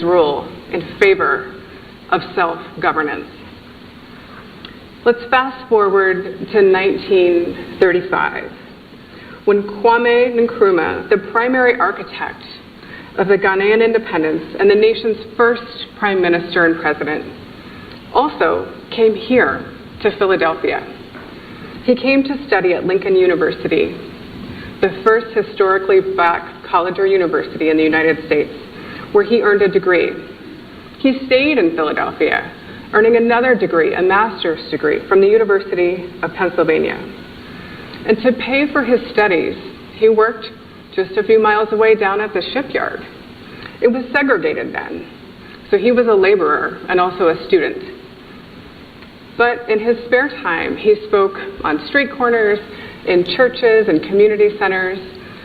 rule in favor of self-governance. Let's fast forward to 1935, when Kwame Nkrumah, the primary architect of the Ghanaian independence and the nation's first prime minister and president, also came here to Philadelphia. He came to study at Lincoln University, the first historically black college or university in the United States, where he earned a degree. He stayed in Philadelphia, earning another degree, a master's degree, from the University of Pennsylvania. And to pay for his studies, he worked just a few miles away down at the shipyard. It was segregated then, so he was a laborer and also a student. But in his spare time, he spoke on street corners, in churches and community centers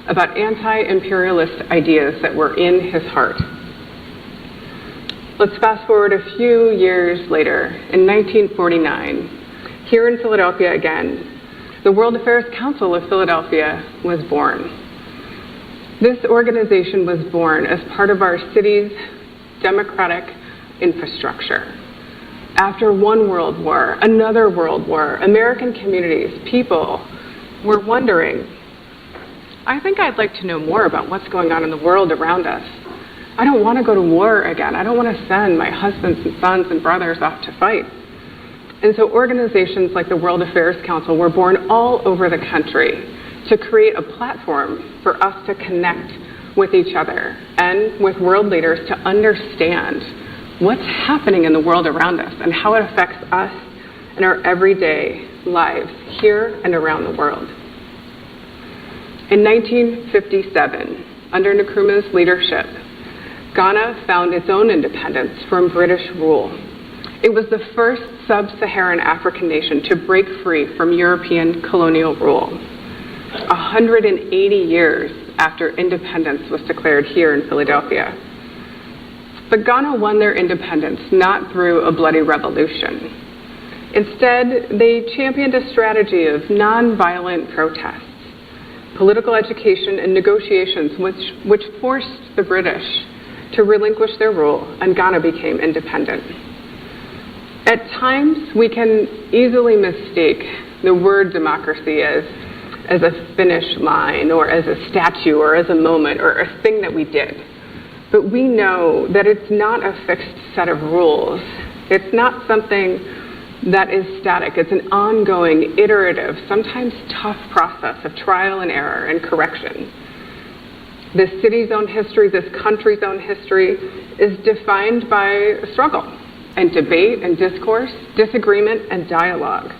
about anti-imperialist ideas that were in his heart. Let's fast forward a few years later, in 1949, here in Philadelphia again, the World Affairs Council of Philadelphia was born. This organization was born as part of our city's democratic infrastructure. After one world war, another world war, American communities, people were wondering, I think I'd like to know more about what's going on in the world around us. I don't want to go to war again. I don't want to send my husbands and sons and brothers off to fight. And so organizations like the World Affairs Council were born all over the country to create a platform for us to connect with each other and with world leaders to understand what's happening in the world around us and how it affects us in our everyday lives here and around the world. In 1957, under Nkrumah's leadership, Ghana found its own independence from British rule. It was the first sub-Saharan African nation to break free from European colonial rule. 180 years after independence was declared here in Philadelphia. But Ghana won their independence not through a bloody revolution. Instead, they championed a strategy of nonviolent protests, political education, and negotiations which forced the British to relinquish their rule, and Ghana became independent. At times, we can easily mistake the word democracy as a finish line, or as a statue, or as a moment, or a thing that we did. But we know that it's not a fixed set of rules. It's not something that is static. It's an ongoing, iterative, sometimes tough process of trial and error and correction. This city's own history, this country's own history, is defined by struggle and debate and discourse, disagreement and dialogue.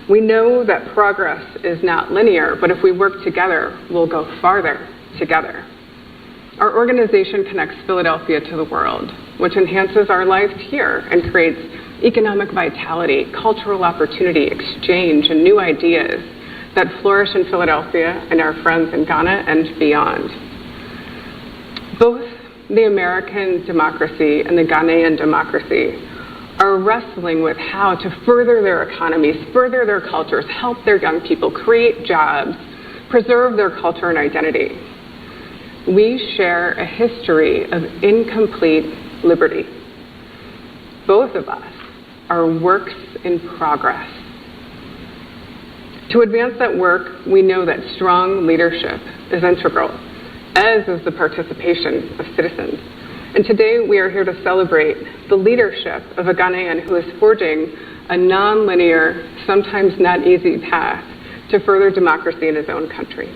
We know that progress is not linear, but if we work together, we'll go farther together. Our organization connects Philadelphia to the world, which enhances our lives here and creates economic vitality, cultural opportunity, exchange, and new ideas that flourish in Philadelphia and our friends in Ghana and beyond. Both the American democracy and the Ghanaian democracy are wrestling with how to further their economies, further their cultures, help their young people, create jobs, preserve their culture and identity. We share a history of incomplete liberty. Both of us are works in progress. To advance that work, we know that strong leadership is integral, as is the participation of citizens. And today we are here to celebrate the leadership of a Ghanaian who is forging a non-linear, sometimes not easy path to further democracy in his own country.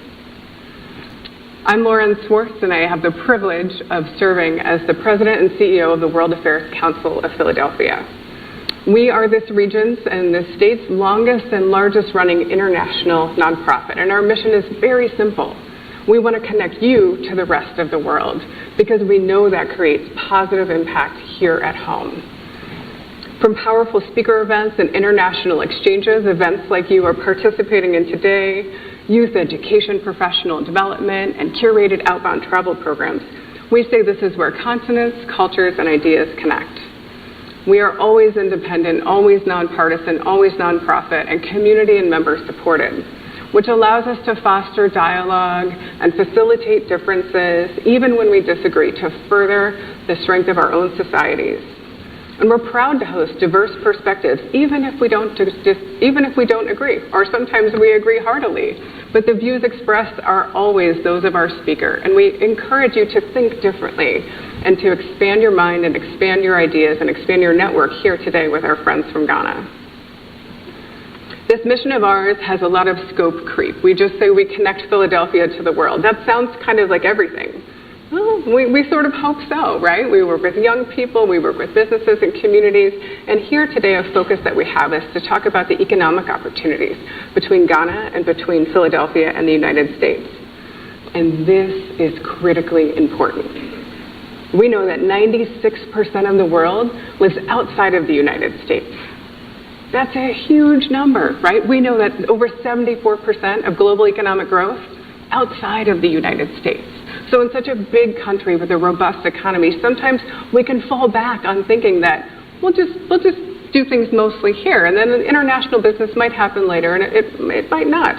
I'm Lauren Swartz, and I have the privilege of serving as the President and CEO of the World Affairs Council of Philadelphia. We are this region's and the state's longest and largest running international nonprofit, and our mission is very simple. We want to connect you to the rest of the world because we know that creates positive impact here at home. From powerful speaker events and international exchanges, events like you are participating in today, youth education, professional development, and curated outbound travel programs, we say this is where continents, cultures, and ideas connect. We are always independent, always nonpartisan, always nonprofit, and community and member supported. which allows us to foster dialogue and facilitate differences, even when we disagree, to further the strength of our own societies. And we're proud to host diverse perspectives, even if we don't agree, or sometimes we agree heartily. But the views expressed are always those of our speaker, and we encourage you to think differently and to expand your mind and expand your ideas and expand your network here today with our friends from Ghana. This mission of ours has a lot of scope creep. We just say we connect Philadelphia to the world. That sounds kind of like everything. Well, we sort of hope so, right? We work with young people, we work with businesses and communities, and here today a focus that we have is to talk about the economic opportunities between Ghana and between Philadelphia and the United States. And this is critically important. We know that 96% of the world lives outside of the United States. That's a huge number, right? We know that over 74% of global economic growth outside of the United States. So in such a big country with a robust economy, sometimes we can fall back on thinking that we'll just do things mostly here, and then international business might happen later, and it might not.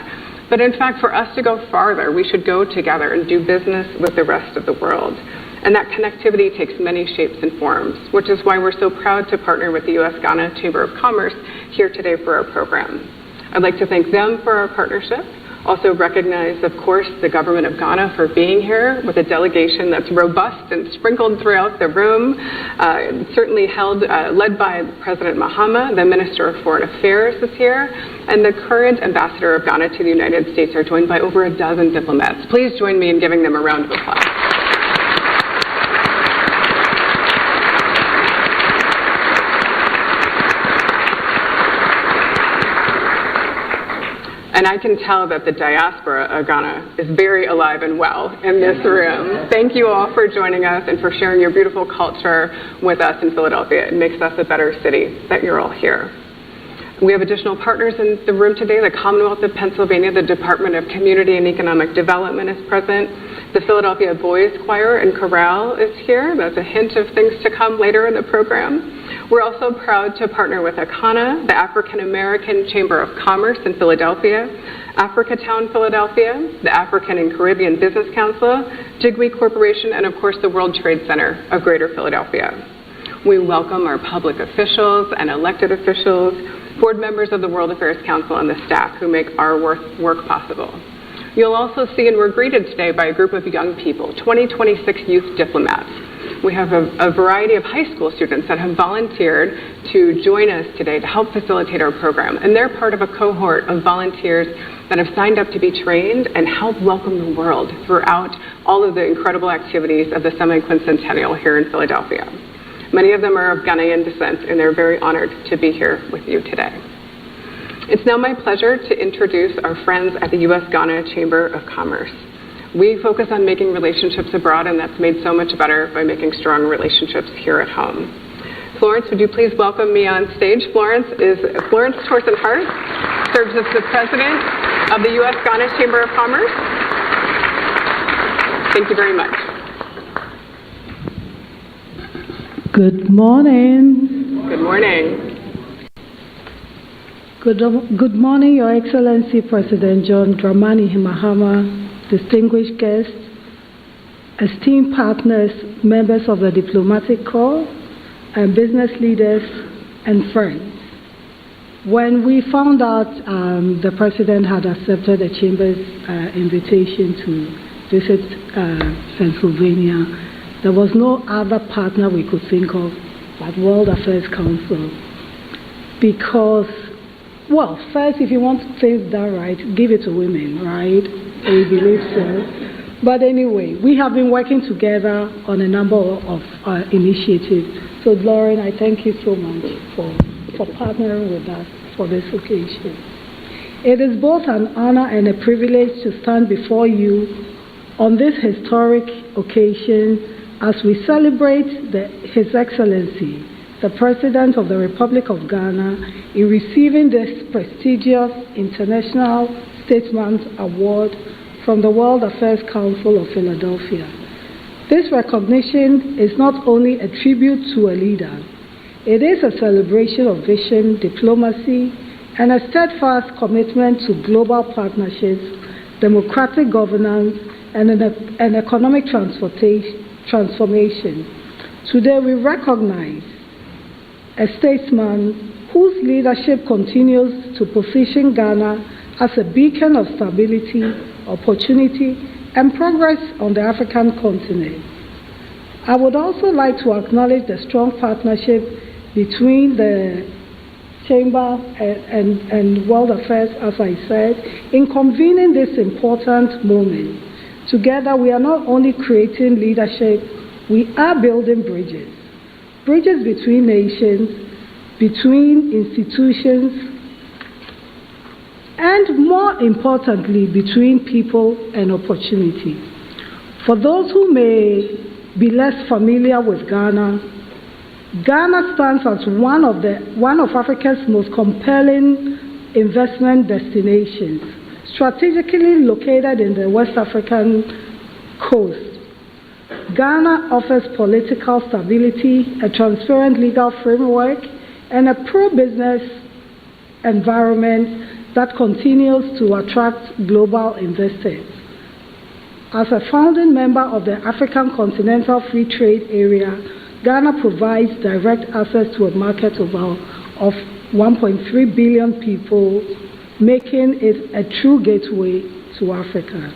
But in fact, for us to go farther, we should go together and do business with the rest of the world. And that connectivity takes many shapes and forms, which is why we're so proud to partner with the U.S.-Ghana Chamber of Commerce here today for our program. I'd like to thank them for our partnership. Also recognize, of course, the government of Ghana for being here with a delegation that's robust and sprinkled throughout the room, certainly led by President Mahama. The Minister of Foreign Affairs is here, and the current ambassador of Ghana to the United States are joined by over a dozen diplomats. Please join me in giving them a round of applause. And I can tell that the diaspora of Ghana is very alive and well in this room. Thank you all for joining us and for sharing your beautiful culture with us in Philadelphia. It makes us a better city that you're all here. We have additional partners in the room today. The Commonwealth of Pennsylvania, the Department of Community and Economic Development is present. The Philadelphia Boys Choir and Chorale is here. That's a hint of things to come later in the program. We're also proud to partner with ACANA, the African American Chamber of Commerce in Philadelphia, Africatown Philadelphia, the African and Caribbean Business Council, Jigwe Corporation, and of course the World Trade Center of Greater Philadelphia. We welcome our public officials and elected officials, board members of the World Affairs Council, and the staff who make our work possible. You'll also see, and we're greeted today by a group of young people, 2026 youth diplomats. We have a variety of high school students that have volunteered to join us today to help facilitate our program. And they're part of a cohort of volunteers that have signed up to be trained and help welcome the world throughout all of the incredible activities of the semi-quincentennial here in Philadelphia. Many of them are of Ghanaian descent, and they're very honored to be here with you today. It's now my pleasure to introduce our friends at the U.S.-Ghana Chamber of Commerce. We focus on making relationships abroad, and that's made so much better by making strong relationships here at home. Florence, would you please welcome me on stage? Florence Torsen Hart, serves as the president of the U.S.-Ghana Chamber of Commerce. Thank you very much. Good morning. Good morning. Good morning, Your Excellency President John Dramani Mahama, distinguished guests, esteemed partners, members of the diplomatic corps, and business leaders and friends. When we found out the President had accepted the Chamber's invitation to visit Pennsylvania, there was no other partner we could think of but World Affairs Council. Because, well, first, if you want things done right, give it to women, right? We believe so. But anyway, we have been working together on a number of initiatives. So, Lauren, I thank you so much for partnering with us for this occasion. It is both an honor and a privilege to stand before you on this historic occasion as we celebrate His Excellency, the President of the Republic of Ghana, in receiving this prestigious International Statesman Award from the World Affairs Council of Philadelphia. This recognition is not only a tribute to a leader, it is a celebration of vision, diplomacy, and a steadfast commitment to global partnerships, democratic governance, and an economic transformation. Today we recognize a statesman whose leadership continues to position Ghana as a beacon of stability, opportunity, and progress on the African continent. I would also like to acknowledge the strong partnership between the Chamber and World Affairs, as I said, in convening this important moment. Together, we are not only creating leadership, we are building bridges. Bridges between nations, between institutions, and more importantly, between people and opportunity. For those who may be less familiar with Ghana, Ghana stands as one of Africa's most compelling investment destinations, strategically located in the West African coast. Ghana offers political stability, a transparent legal framework, and a pro-business environment that continues to attract global investors. As a founding member of the African Continental Free Trade Area, Ghana provides direct access to a market of 1.3 billion people, making it a true gateway to Africa.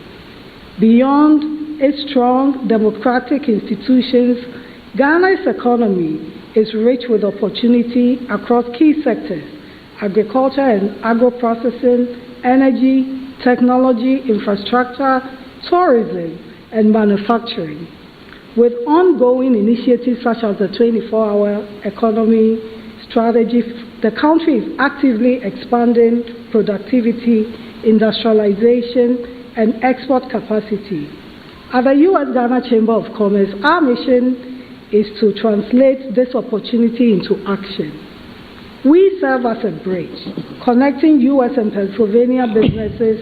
Beyond its strong democratic institutions, Ghana's economy is rich with opportunity across key sectors: agriculture and agro-processing, energy, technology, infrastructure, tourism, and manufacturing. With ongoing initiatives such as the 24-hour economy strategy, the country is actively expanding productivity, industrialization, and export capacity. At the U.S.-Ghana Chamber of Commerce, our mission is to translate this opportunity into action. We serve as a bridge, connecting U.S. and Pennsylvania businesses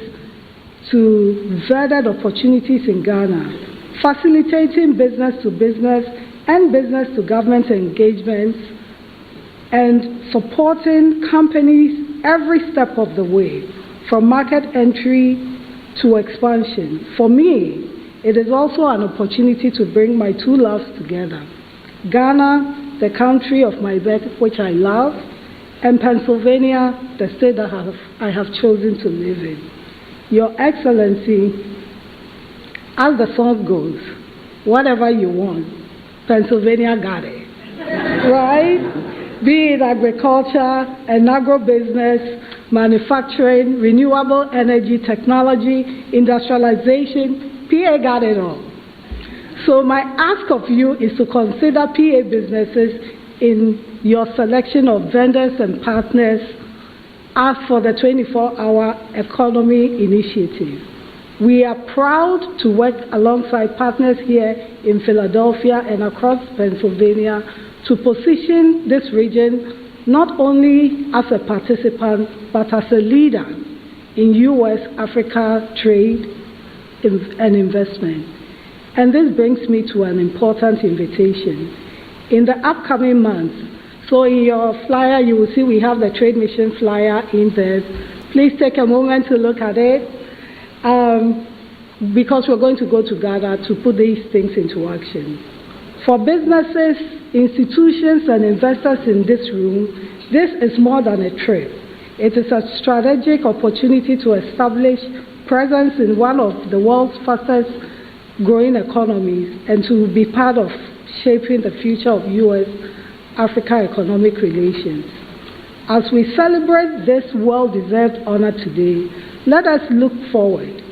to vetted opportunities in Ghana, facilitating business-to-business and business-to-government engagements, and supporting companies every step of the way, from market entry to expansion. For me, it is also an opportunity to bring my two loves together: Ghana, the country of my birth, which I love, and Pennsylvania, the state that I have chosen to live in. Your Excellency, as the song goes, whatever you want, Pennsylvania got it, right? Be it agriculture and agro-business, manufacturing, renewable energy, technology, industrialization, PA got it all. So my ask of you is to consider PA businesses in your selection of vendors and partners as for the 24-hour economy initiative. We are proud to work alongside partners here in Philadelphia and across Pennsylvania to position this region not only as a participant, but as a leader in U.S.-Africa trade and investment. And this brings me to an important invitation. In the upcoming months, so in your flyer, you will see we have the Trade Mission flyer in there. Please take a moment to look at it, because we're going to go to Ghana to put these things into action. For businesses, institutions, and investors in this room, this is more than a trip. It is a strategic opportunity to establish presence in one of the world's fastest growing economies and to be part of shaping the future of U.S.-Africa economic relations. As we celebrate this well-deserved honor today, let us look forward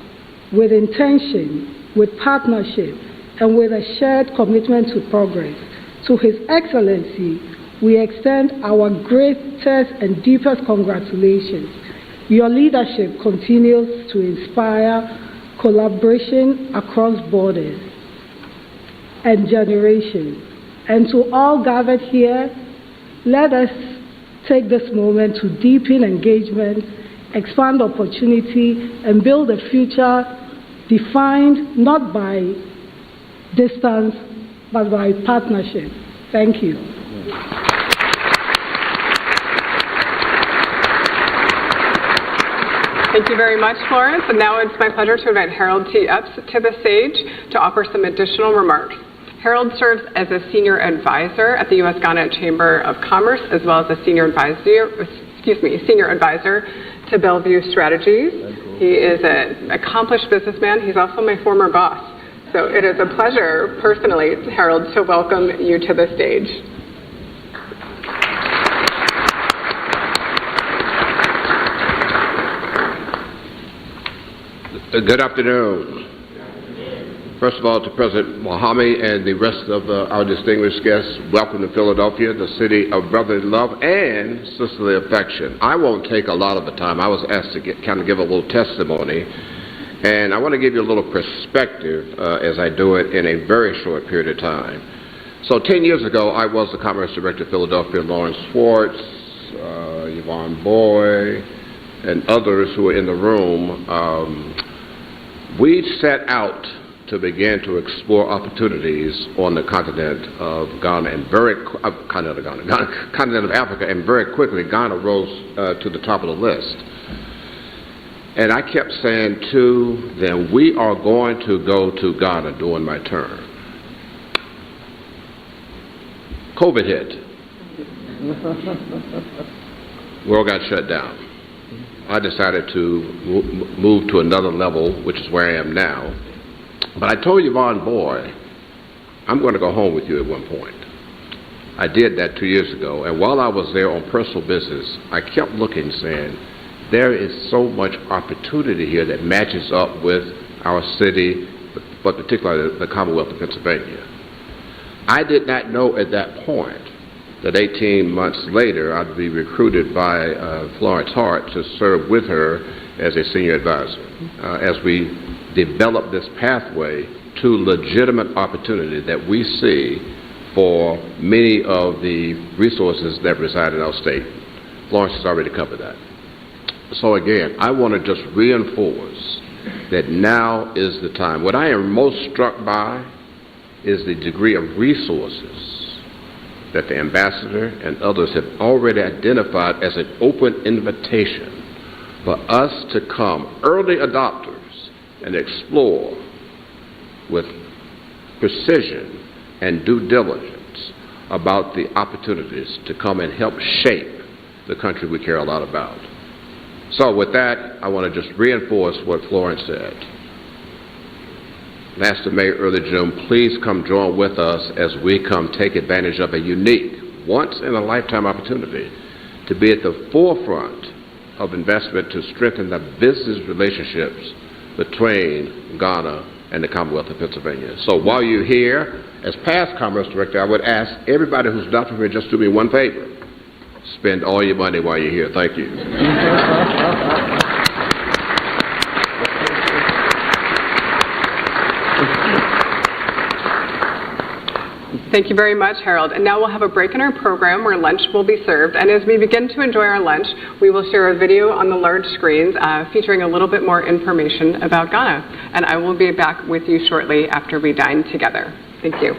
with intention, with partnership, and with a shared commitment to progress. To His Excellency, we extend our greatest and deepest congratulations. Your leadership continues to inspire collaboration across borders and generations. And to all gathered here, let us take this moment to deepen engagement, expand opportunity, and build a future defined not by distance, but by partnership. Thank you. Thank you very much, Florence. And now it's my pleasure to invite Harold T. Epps to the stage to offer some additional remarks. Harold serves as a senior advisor at the U.S. Ghana Chamber of Commerce, as well as a senior advisor to Bellevue Strategies. He is an accomplished businessman. He's also my former boss. So it is a pleasure, personally, Harold, to welcome you to the stage. Good afternoon. First of all, to President Mahama and the rest of our distinguished guests, welcome to Philadelphia, the city of brotherly love and sisterly affection. I won't take a lot of the time. I was asked to kind of give a little testimony, and I want to give you a little perspective as I do it in a very short period of time. So 10 years ago, I was the Commerce Director of Philadelphia, Lawrence Schwartz, Yvonne Boy, and others who are in the room. We set out to begin to explore opportunities on the continent of Ghana and continent of Africa, and very quickly Ghana rose to the top of the list. And I kept saying to them, we are going to go to Ghana during my term. COVID hit. World got shut down. I decided to move to another level, which is where I am now. But I told Yvonne Boy, I'm going to go home with you at one point. I did that 2 years ago, and while I was there on personal business, I kept looking, saying, there is so much opportunity here that matches up with our city, but particularly the Commonwealth of Pennsylvania. I did not know at that point that 18 months later I'd be recruited by Florence Hart to serve with her as a senior advisor as we develop this pathway to legitimate opportunity that we see for many of the resources that reside in our state. Florence has already covered that. So again, I want to just reinforce that now is the time. What I am most struck by is the degree of resources that the ambassador and others have already identified as an open invitation for us to come, early adopters, and explore with precision and due diligence about the opportunities to come and help shape the country we care a lot about. So with that, I want to just reinforce what Florence said. Last of May, early June, please come join with us as we come take advantage of a unique, once-in-a-lifetime opportunity to be at the forefront of investment to strengthen the business relationships between Ghana and the Commonwealth of Pennsylvania. So while you're here, as past Commerce Director, I would ask everybody who's not familiar, just do me one favor. Spend all your money while you're here. Thank you. Thank you very much, Harold. And now we'll have a break in our program where lunch will be served. And as we begin to enjoy our lunch, we will share a video on the large screens featuring a little bit more information about Ghana. And I will be back with you shortly after we dine together. Thank you.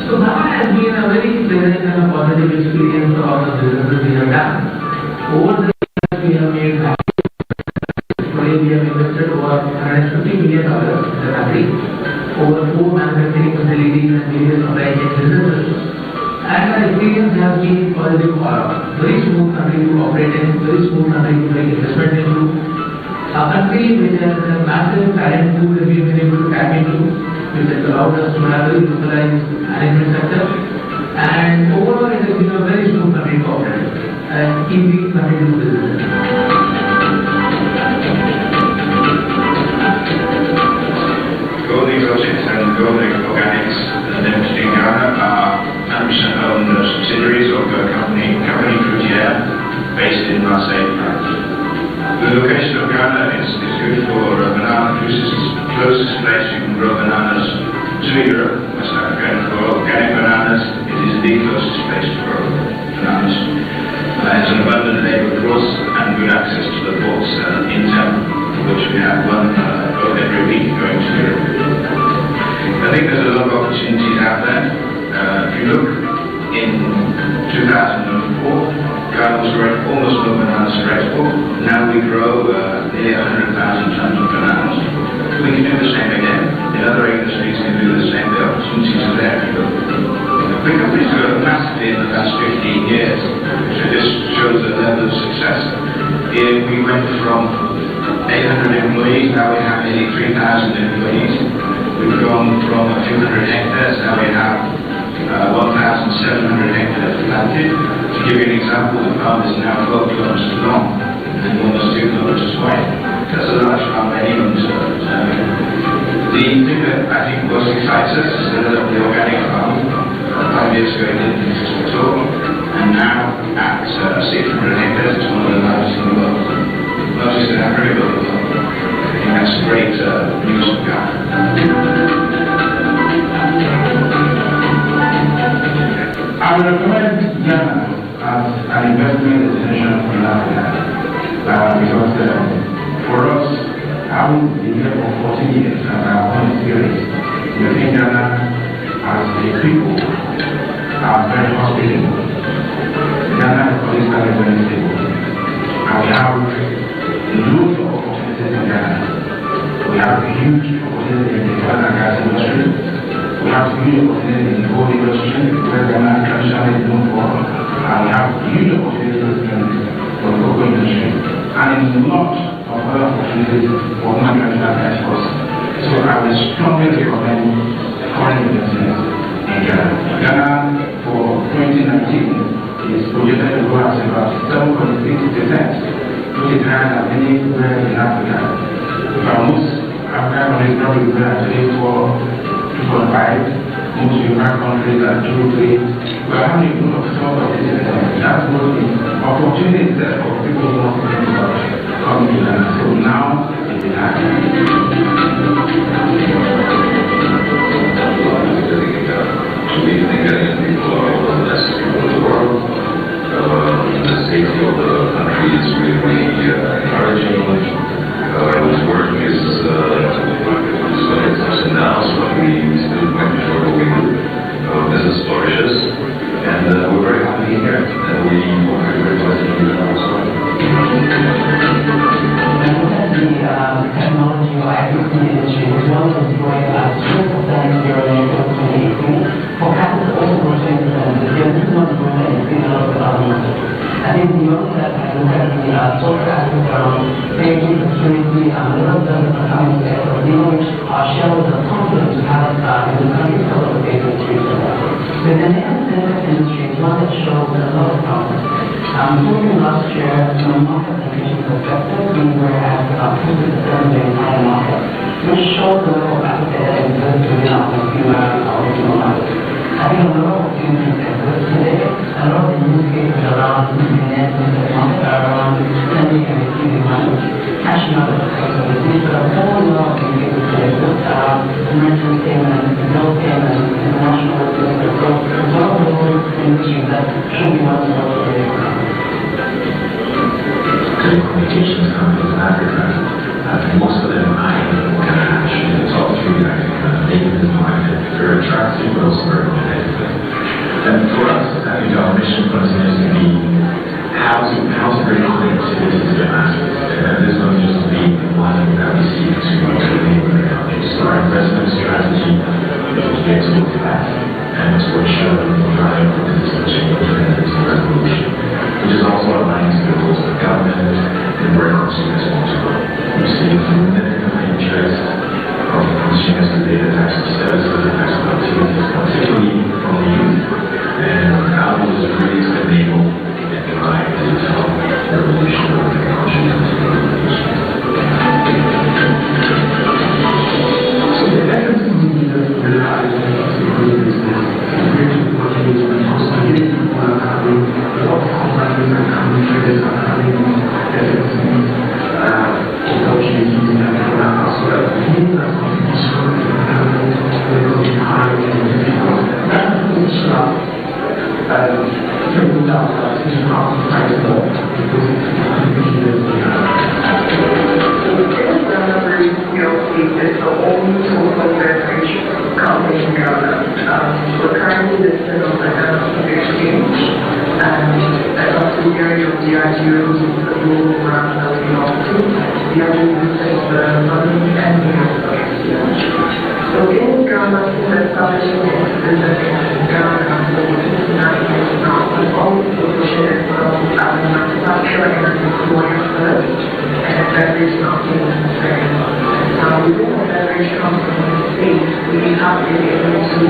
So Ghana has been a very pleasant and a positive experience for all the businesses we have done. Over the years, we have made today we have invested over $150 million in the country. over 4 manufacturing facilities and various supply chain businesses. And our experience has been positive, very smooth country to operate in, very smooth country to make investment into. A country which has a massive talent pool that we have been able to tap into, which has allowed us to have very localized management sector. And overall, it has been a very smooth country to operate and easy country to do business. Goldie Projects and Goldie Organics Limited in Ghana are 100% owned subsidiaries of a company Fruitière, based in Marseille, France. The location of Ghana is good for banana producers. It's the closest place you can grow bananas to Europe, West Africa, and for organic bananas, it is the closest place to grow bananas. It's an abundant labour force and good access to the ports in town, which we have one boat every week going to Europe. I think there's a lot of opportunities out there. If you look in 2004, Ghana was growing almost no bananas for export. Now we grow nearly 100,000 tons of bananas. We can do the same again. In other industries can do the same. The opportunities are there. The company's grown massively in the last 15 years. So this shows the level of success. Here we went from 800 employees, now we have nearly 3,000 employees. We've gone from a few hundred hectares, now we have 1,700 hectares planted. To give you an example, the farm is now 12 kilometers long and almost 2 kilometers wide. That's a large farm by anyone's terms. The thing that I think most excites us is the organic farm. 5 years ago it didn't exist at all, and now at 600 hectares it's one of the largest in the world. Not just in Africa, but the world. I think that's great news for Ghana. I would recommend Ghana as an investment destination for Africa because for us, having been here for 14 years and our own experience, we think Ghana as a people are very hospitable. Ghana is politically very stable, and we have loads of opportunities in Ghana. We have a huge opportunity in the oil and gas industry. We have huge opportunity in the gold industry, where Ghana traditionally is known for, and we have huge opportunities for the cocoa industry, and a lot of other opportunities for non-traditional exports. So I would strongly recommend foreign investment in Ghana. Ghana for 2019 is projected to grow at about 7.6%, which is higher than anywhere in Africa. Most African countries probably grow at 2.5. Most European countries are 2, 3. We are having a growth of 7.6%. That's growth is opportunities there for people who want to think about coming to Ghana. So now it is happening. We think Ghanaian people are one of the best people in the world. The safety of the country is really encouraging. His work is ups and downs, but we still making sure that we business flourishes. And we're very happy here, and we hope everybody can do that also. The technology or ICT industry as well as growing at 2% year-on-year in 2018. For capital also growing 20%. This is not growing at a big level. I think beyond that, I look at the social aspects around safety, security, and little business economic sector, which shows the confidence we have in the country because of the basic industry. But the next industry is one that shows a lot of promise. Looking last year, from a market penetration perspective, we were at about 50% of the entire market, which shows the level of appetite that exists within our consumer market. I think a lot of opportunities exist today. A lot of the use cases around financing the market are around sending and receiving money, cashing out of the facilities, but a whole lot of use cases that exist around merchant payments, bill payments, international business. So a lot of those industries that should be one of the telecommunications companies in Africa, most of them eyeing cash in the top 3, I think, making this market very attractive but also very competitive. And for us, I think our mission continues to be how to bring connectivity to the masses. And this not just be the one that we seek to enable. So our investment strategy to get to the path, and to ensure that we drive for consistency of independence and resolution, which is also aligned to the rules of the government and where consumers want to go. We see a significant interest of consumers in data types of services and types of activities, particularly from the youth, and our goal is really to enable and drive the digital revolution of technology and revolution. So the essence of the life of the business is really to continue to consolidate people are having, a lot of companies are coming, traders are having SMEs, opportunities in that program. So that means that competition will be high and difficult. That means taking down that is how to fight more because it's is the only total beverage company in Ghana. We're currently listed on the Ghana Stock Exchange, and as a subsidiary of DRGO, the global brand that we belong to, we are listed on the London and New York Stock Exchange. So in Ghana, since establishing its business in Ghana for 59 years now, we've always positioned ourselves as a manufacturer and an employer first, and a beverage company second. Within the beverage company space, we have been able to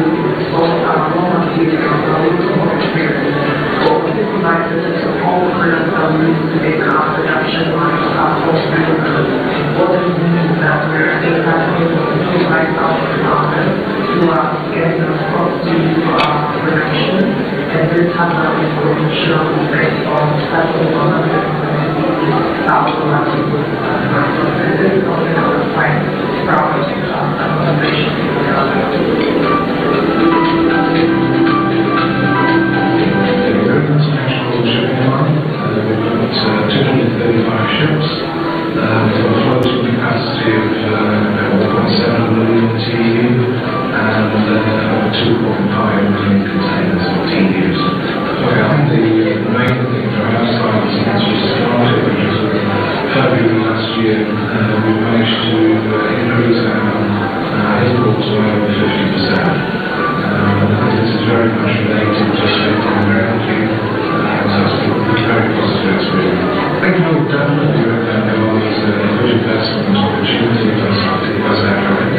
solve our raw materials, our raw materials, for 55 to all products that we use to make our production lines, our hospital goods. What this means is that we're able to provide our partners who are getting us across to for our production, and this has allowed us to ensure we make on several our collaborative this is something that we're quite proud of as an organization. Very international shipping line. We've got 235 ships. We've got a floating capacity of 1.7 million TEU and over 2.5 million containers or TEUs. Okay, I think the main thing from our side is since we started, which was February last year, we managed to increase our imports by over 50%. This is very much related to safety and energy, so it's been a very positive experience. I think I would definitely recommend Ghana as a good investment opportunity for West Africa.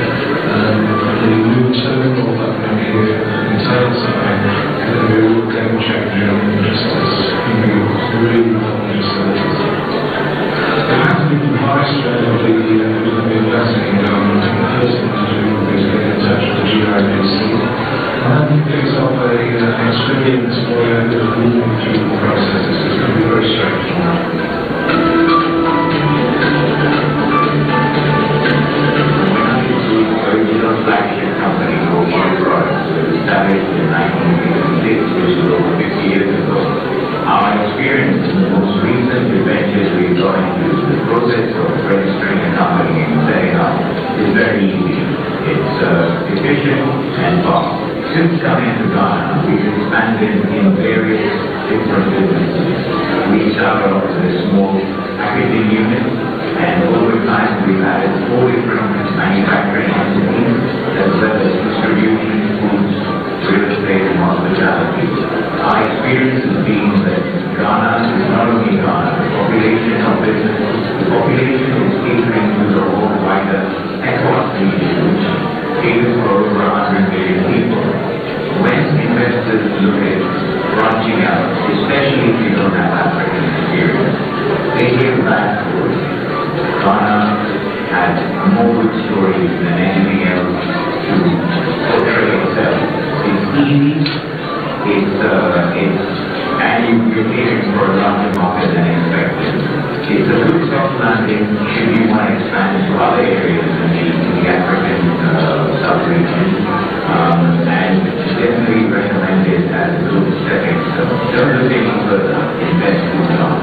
The new terminal that we're here in Fireside is going to be a real game changer and just really important facilities. It has to be from Fireside who's going to be investing in Ghana. I think the first thing to do is get in touch with the GIBC. And then he picks up an experience where they're moving through the processes. It's going to be very straightforward. Original flagship company called Fireside was established in 1956, which was over 50 years ago. Our experience in the most recent adventures we've gone into, the process of registering a company and setting up is very easy. It's efficient and fast. Since coming to Ghana, we've expanded in various different businesses. We started off with a small packaging unit, and over time we've added 4 different manufacturing entities, as well as distribution, foods, real estate, and hospitality. Our experience has been that Ghana is not only Ghana, the population of businesses, the population is catering to the whole wider ECOWAS region, which caters for over 100 million people. When investors look at branching out, especially if you don't have African experience, they give back towards Ghana has more good stories than anything else to portray itself. It's easy, and you're catering for a larger market than expected. It's a good soft landing should you want to expand to other areas in the African sub-region, and definitely recommend it as a good stepping stone. Don't look any further, invest in Ghana.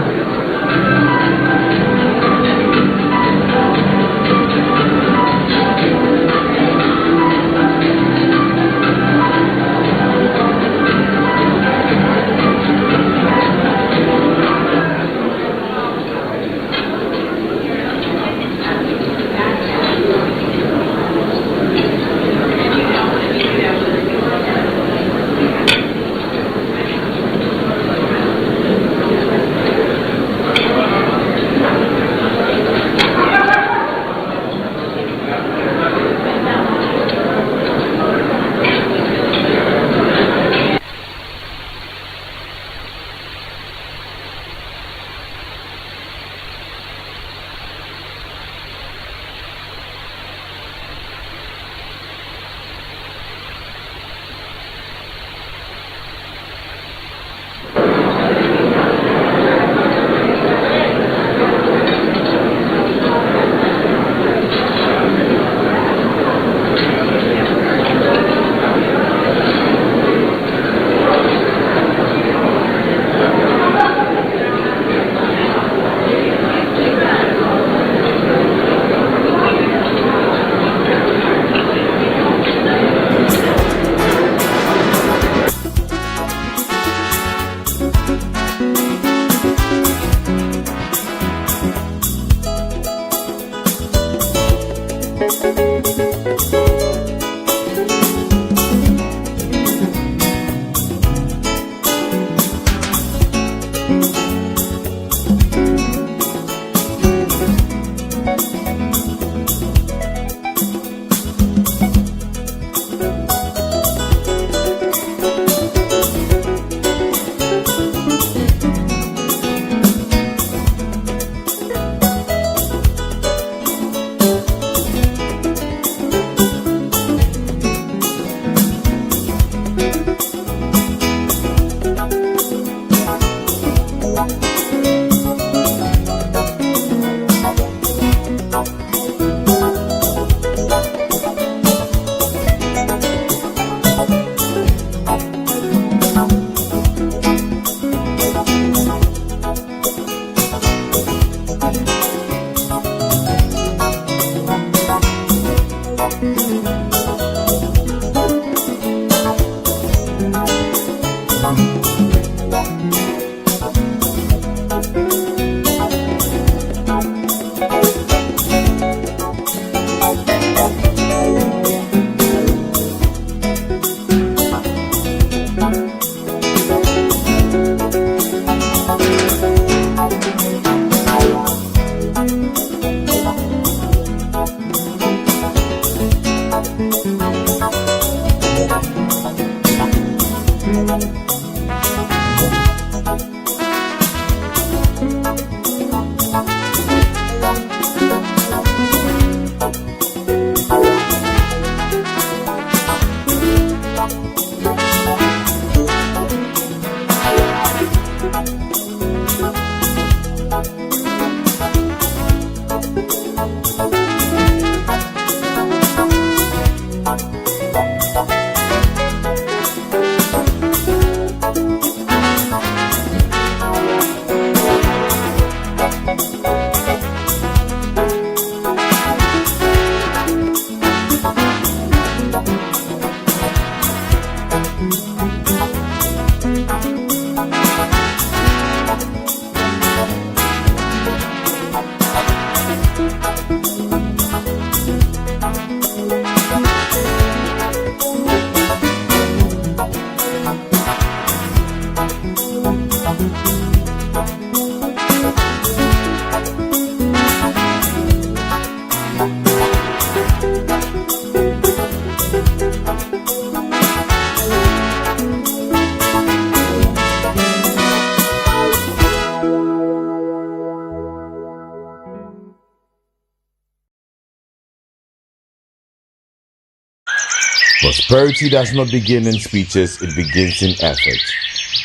Prosperity does not begin in speeches, it begins in effort.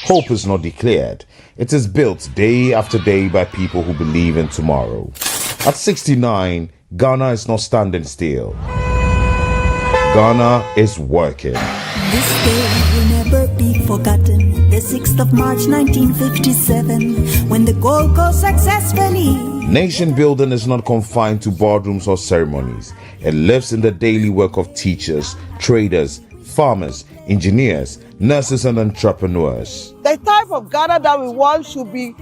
Hope is not declared. It is built day after day by people who believe in tomorrow. At 69, Ghana is not standing still. Ghana is working. This day will never be forgotten. The 6th of March 1957, when the Gold Coast successfully. Nation building is not confined to boardrooms or ceremonies. It lives in the daily work of teachers, traders, farmers, engineers, nurses, and entrepreneurs. The type of Ghana that we want should be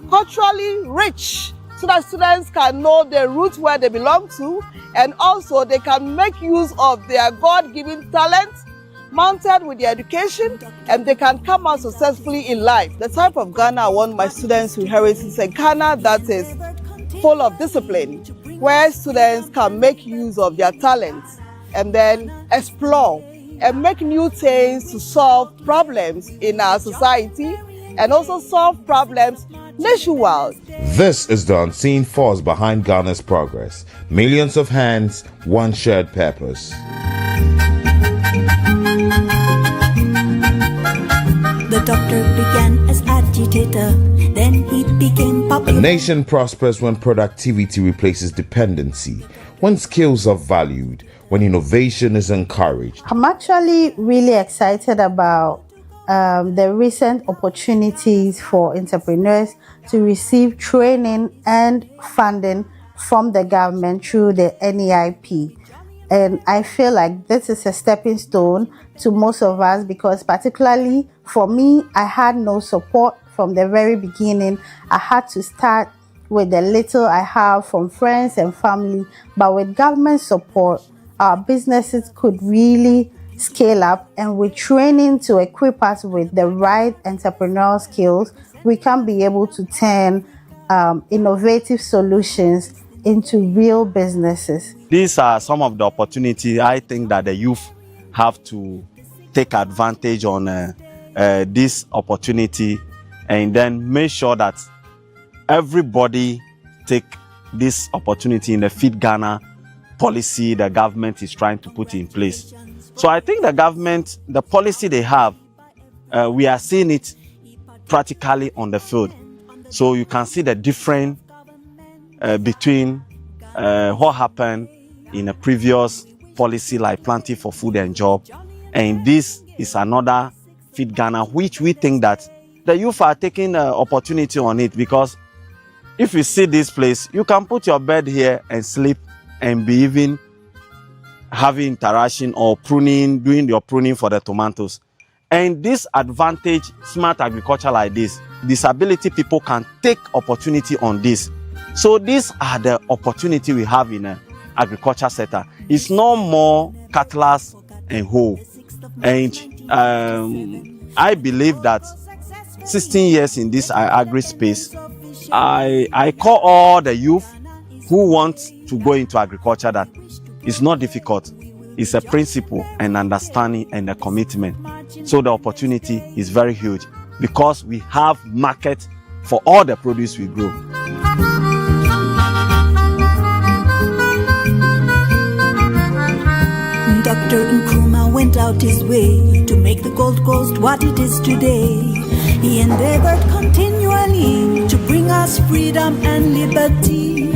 culturally rich, so that students can know the roots where they belong to, and also they can make use of their God-given talents mounted with their education, and they can come out successfully in life. The type of Ghana I want my students to inherit is a Ghana that is full of discipline, where students can make use of their talents and then explore and make new things to solve problems in our society and also solve problems nationwide. This is the unseen force behind Ghana's progress. Millions of hands, one shared purpose. The doctor began as agitator, then he became popular. A nation prospers when productivity replaces dependency, when skills are valued, when innovation is encouraged. I'm actually really excited about the recent opportunities for entrepreneurs to receive training and funding from the government through the NEIP. And I feel like this is a stepping stone to most of us, because particularly for me, I had no support from the very beginning. I had to start with the little I have from friends and family, but with government support, our businesses could really scale up, and with training to equip us with the right entrepreneurial skills, we can be able to turn innovative solutions into real businesses. These are some of the opportunities I think that the youth have to take advantage on this opportunity, and then make sure that everybody take this opportunity in the Feed Ghana policy the government is trying to put in place. So I think the government, the policy they have, we are seeing it practically on the field. So you can see the difference between what happened in a previous policy like Planting for Food and Job, and this is another Feed Ghana, which we think that the youth are taking opportunity on it, because if you see this place, you can put your bed here and sleep and be even having interaction or pruning, doing your pruning for the tomatoes. And this advantage, smart agriculture like this, disability people can take opportunity on this. So these are the opportunity we have in the agriculture sector. It's no more cutlass and hoe. And I believe that 16 years in this agri space, I call all the youth who want to go into agriculture that it's not difficult. It's a principle and understanding and a commitment. So the opportunity is very huge because we have market for all the produce we grow. Dr. Nkrumah went out his way to make the Gold Coast what it is today. He endeavored continually to bring us freedom and liberty.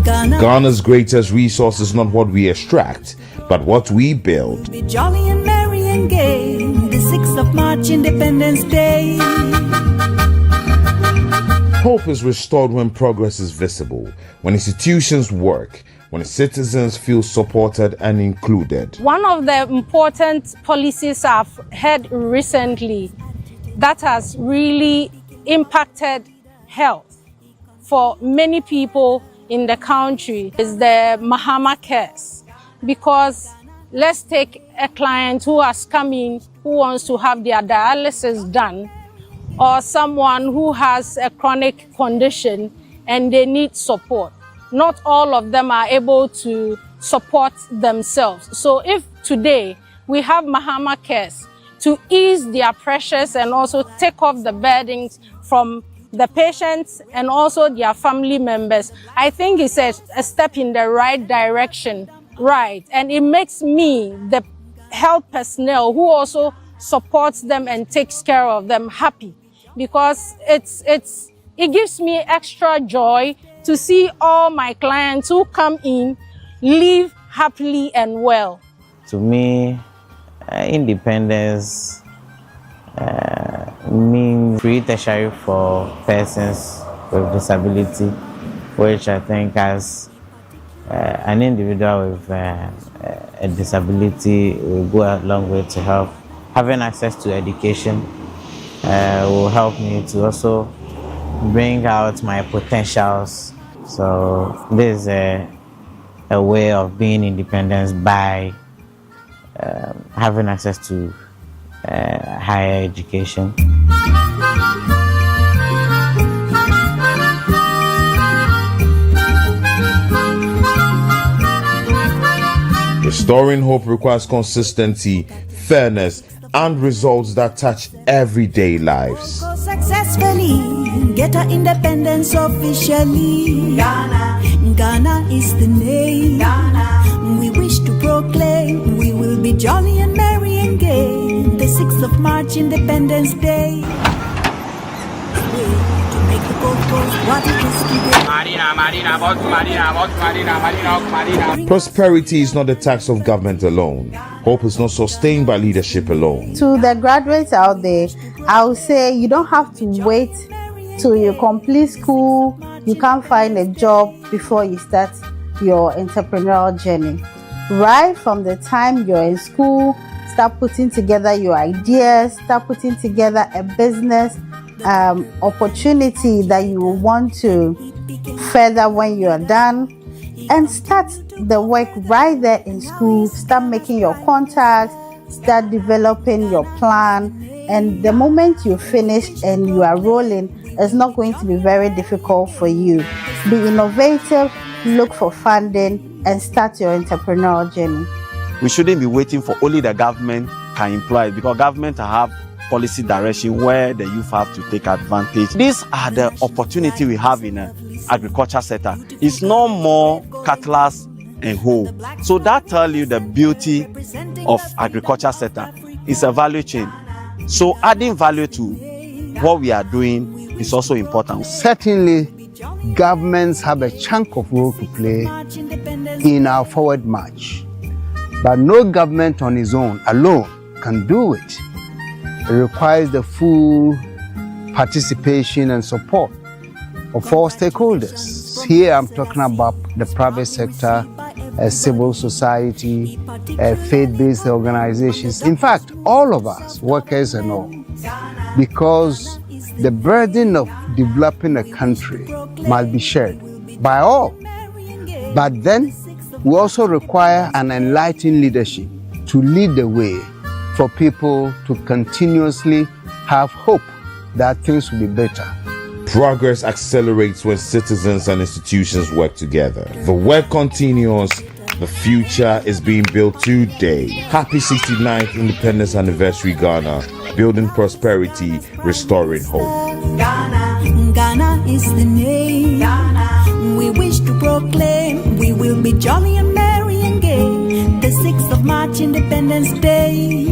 Ghana's greatest resource is not what we extract, but what we build. Be jolly and merry and gay, the 6th of March, Independence Day. Hope is restored when progress is visible, when institutions work, when citizens feel supported and included. One of the important policies I've heard recently that has really impacted health for many people in the country is the Mahama case. Because let's take a client who has come in who wants to have their dialysis done, or someone who has a chronic condition and they need support. Not all of them are able to support themselves. So if today we have Mahama case to ease their pressures and also take off the burdens from the patients and also their family members, I think it's a step in the right direction, right? And it makes me, the health personnel who also supports them and takes care of them, happy, because it gives me extra joy to see all my clients who come in live happily and well. To me, independence means free tertiary for persons with disability, which I think as an individual with a disability will go a long way to help. Having access to education will help me to also bring out my potentials. So this is a way of being independent by having access to higher education. Restoring hope requires consistency, fairness, and results that touch everyday lives. Successfully get our independence officially. Ghana is the name. We wish to proclaim we will be jolly and merry and gay. The 6th of March, Independence Day. To make the Gold Coast what it is today. Prosperity is not the task of government alone. Hope is not sustained by leadership alone. To the graduates out there, I would say you don't have to wait till you complete school. You can't find a job before you start your entrepreneurial journey. Right from the time you're in school, start putting together your ideas, start putting together a business, opportunity that you will want to further when you are done, and start the work right there in school. Start making your contacts, start developing your plan, and the moment you finish and you are rolling, it's not going to be very difficult for you. Be innovative, look for funding, and start your entrepreneurial journey. We shouldn't be waiting for only the government can employ, because government have policy direction where the youth have to take advantage. These are the opportunity we have in the agriculture sector. It's no more cutlass and hoe. So that tells you the beauty of agriculture sector. It's a value chain. So adding value to what we are doing is also important. Certainly, governments have a chunk of role to play in our forward march. But no government on its own, alone, can do it. It requires the full participation and support of all stakeholders. Here I'm talking about the private sector, civil society, faith-based organizations. In fact, all of us, workers and all, because the burden of developing a country must be shared by all. But then we also require an enlightened leadership to lead the way for people to continuously have hope that things will be better. Progress accelerates when citizens and institutions work together. The work continues. The future is being built today. Happy 69th Independence Anniversary, Ghana. Building prosperity, restoring hope. Ghana is the name. We wish to proclaim we will be jolly and merry and gay. The 6th of March, Independence Day.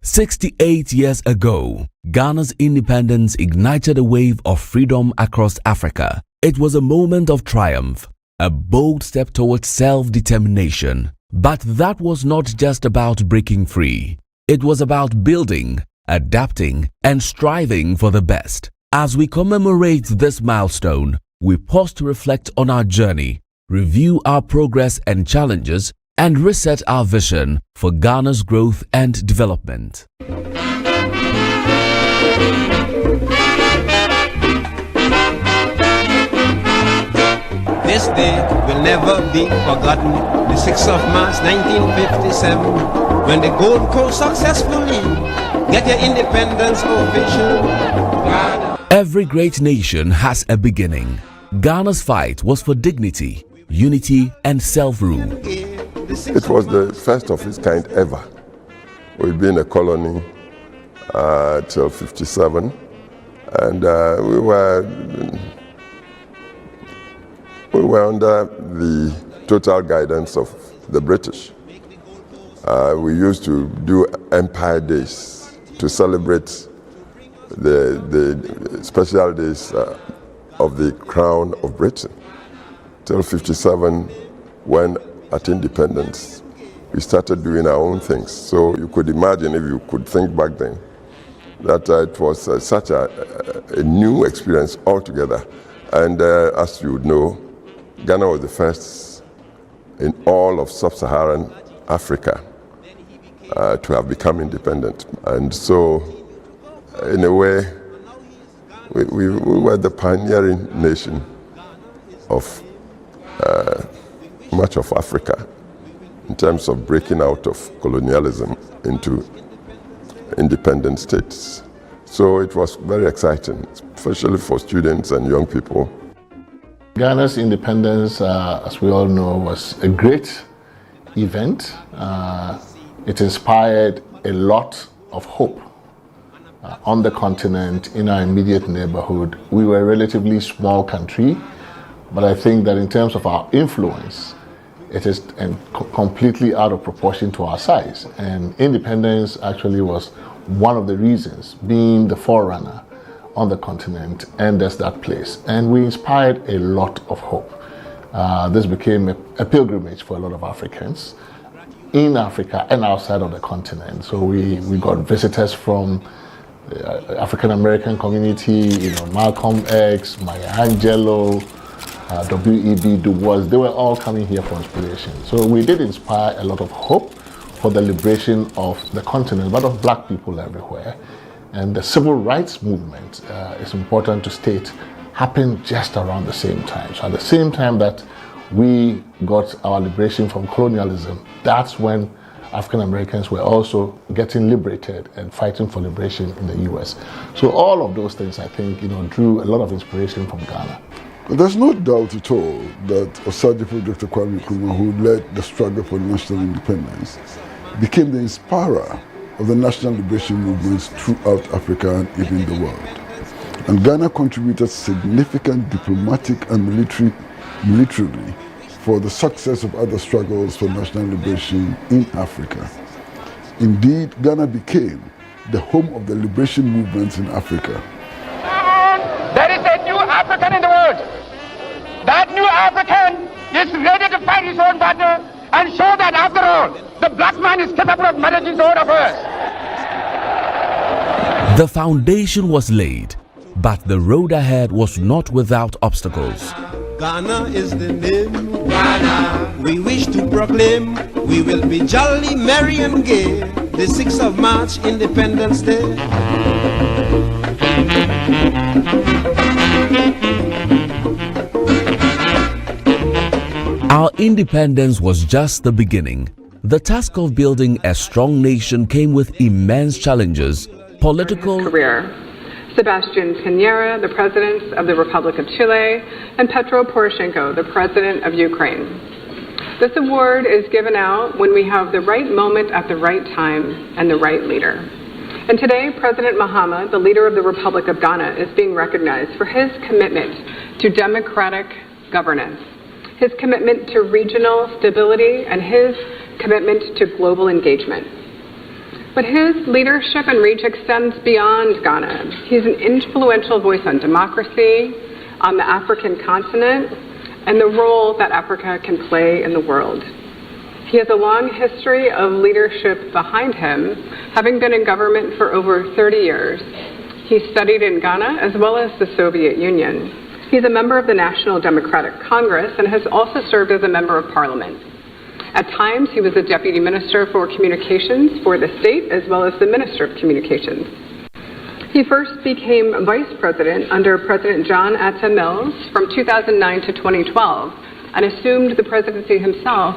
"68 years ago, Ghana's independence ignited a wave of freedom across Africa. It was a moment of triumph, a bold step towards self-determination. But that was not just about breaking free. It was about building, adapting, and striving for the best. As we commemorate this milestone, we pause to reflect on our journey, review our progress and challenges, and reset our vision for Ghana's growth and development. This day will never be forgotten. The 6th of March 1957, when the Gold Coast successfully get their independence official. Every great nation has a beginning. Ghana's fight was for dignity, unity, and self-rule. It was the first of its kind ever. We'd been a colony till 57, and we were under the total guidance of the British. We used to do Empire Days to celebrate the special days of the Crown of Britain. Till 57, when at independence, we started doing our own things. So you could imagine, if you could think back then, that it was such a new experience altogether. And as you would know, Ghana was the first in all of sub-Saharan Africa to have become independent. And so, in a way, we were the pioneering nation of much of Africa in terms of breaking out of colonialism into independent states. So it was very exciting, especially for students and young people. Ghana's independence, as we all know, was a great event. It inspired a lot of hope on the continent, in our immediate neighborhood. We were a relatively small country, but I think that in terms of our influence, it is completely out of proportion to our size. And independence actually was one of the reasons, being the forerunner on the continent, and there's that place. And we inspired a lot of hope. This became a pilgrimage for a lot of Africans in Africa and outside of the continent. So we got visitors from African American community, Malcolm X, Maya Angelou, W.E.B. Du Bois, they were all coming here for inspiration. So we did inspire a lot of hope for the liberation of the continent, but of black people everywhere. And the civil rights movement, it's important to state, happened just around the same time. So at the same time that we got our liberation from colonialism, that's when African Americans were also getting liberated and fighting for liberation in the US. So all of those things, I think, drew a lot of inspiration from Ghana. There's no doubt at all that Osagyefo Dr. Kwame Nkrumah, who led the struggle for national independence, became the inspirer of the national liberation movements throughout Africa and even the world. And Ghana contributed significant diplomatic and militarily for the success of other struggles for national liberation in Africa. Indeed, Ghana became the home of the liberation movements in Africa. There is a new African in the world. That new African is ready to fight his own battle and show that after all, the black man is capable of managing his own affairs. The foundation was laid, but the road ahead was not without obstacles. Ghana is the name, Ghana. We wish to proclaim, we will be jolly, merry and gay, the 6th of March, Independence Day. Our independence was just the beginning. The task of building a strong nation came with immense challenges, political career. Sebastian Piñera, the President of the Republic of Chile, and Petro Poroshenko, the President of Ukraine. This award is given out when we have the right moment at the right time and the right leader. And today, President Mahama, the leader of the Republic of Ghana, is being recognized for his commitment to democratic governance, his commitment to regional stability, and his commitment to global engagement. But his leadership and reach extends beyond Ghana. He's an influential voice on democracy, on the African continent, and the role that Africa can play in the world. He has a long history of leadership behind him, having been in government for over 30 years. He studied in Ghana as well as the Soviet Union. He's a member of the National Democratic Congress and has also served as a member of parliament. At times, he was the Deputy Minister for Communications for the state, as well as the Minister of Communications. He first became Vice President under President John Atta Mills from 2009 to 2012, and assumed the presidency himself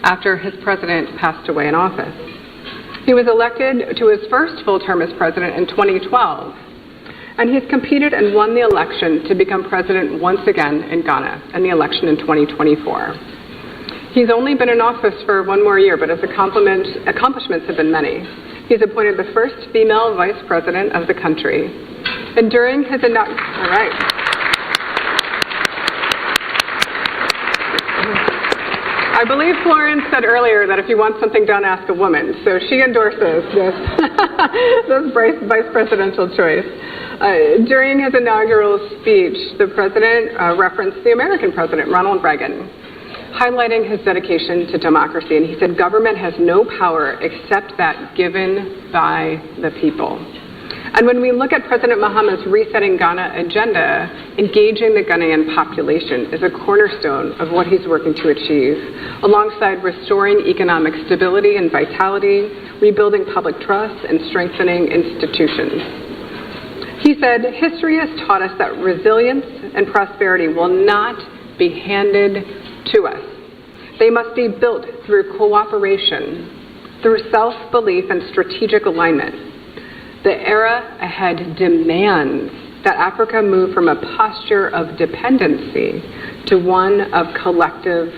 after his president passed away in office. He was elected to his first full term as president in 2012, and he's competed and won the election to become president once again in Ghana, and the election in 2024. He's only been in office for one more year, but his accomplishments have been many. He's appointed the first female vice president of the country. And during his I believe Florence said earlier that if you want something done, ask a woman. So she endorses this, this vice presidential choice. During his inaugural speech, the president referenced the American president, Ronald Reagan, highlighting his dedication to democracy. And he said, government has no power except that given by the people. And when we look at President Mahama's Resetting Ghana agenda, engaging the Ghanaian population is a cornerstone of what he's working to achieve, alongside restoring economic stability and vitality, rebuilding public trust, and strengthening institutions. He said, history has taught us that resilience and prosperity will not be handed to us. They must be built through cooperation, through self-belief and strategic alignment. The era ahead demands that Africa move from a posture of dependency to one of collective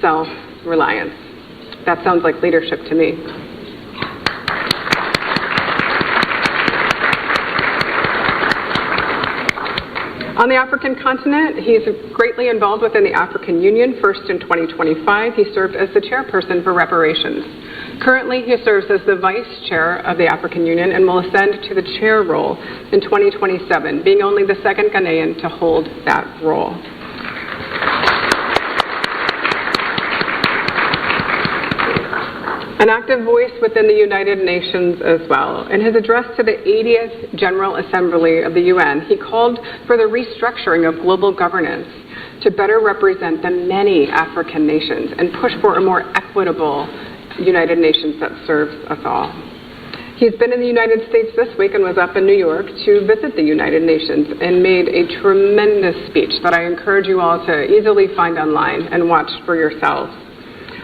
self-reliance. That sounds like leadership to me. On the African continent, he's greatly involved within the African Union. First in 2025, he served as the chairperson for reparations. Currently, he serves as the vice chair of the African Union and will ascend to the chair role in 2027, being only the second Ghanaian to hold that role. An active voice within the United Nations as well. In his address to the 80th General Assembly of the UN, he called for the restructuring of global governance to better represent the many African nations and push for a more equitable United Nations that serves us all. He's been in the United States this week and was up in New York to visit the United Nations and made a tremendous speech that I encourage you all to easily find online and watch for yourselves.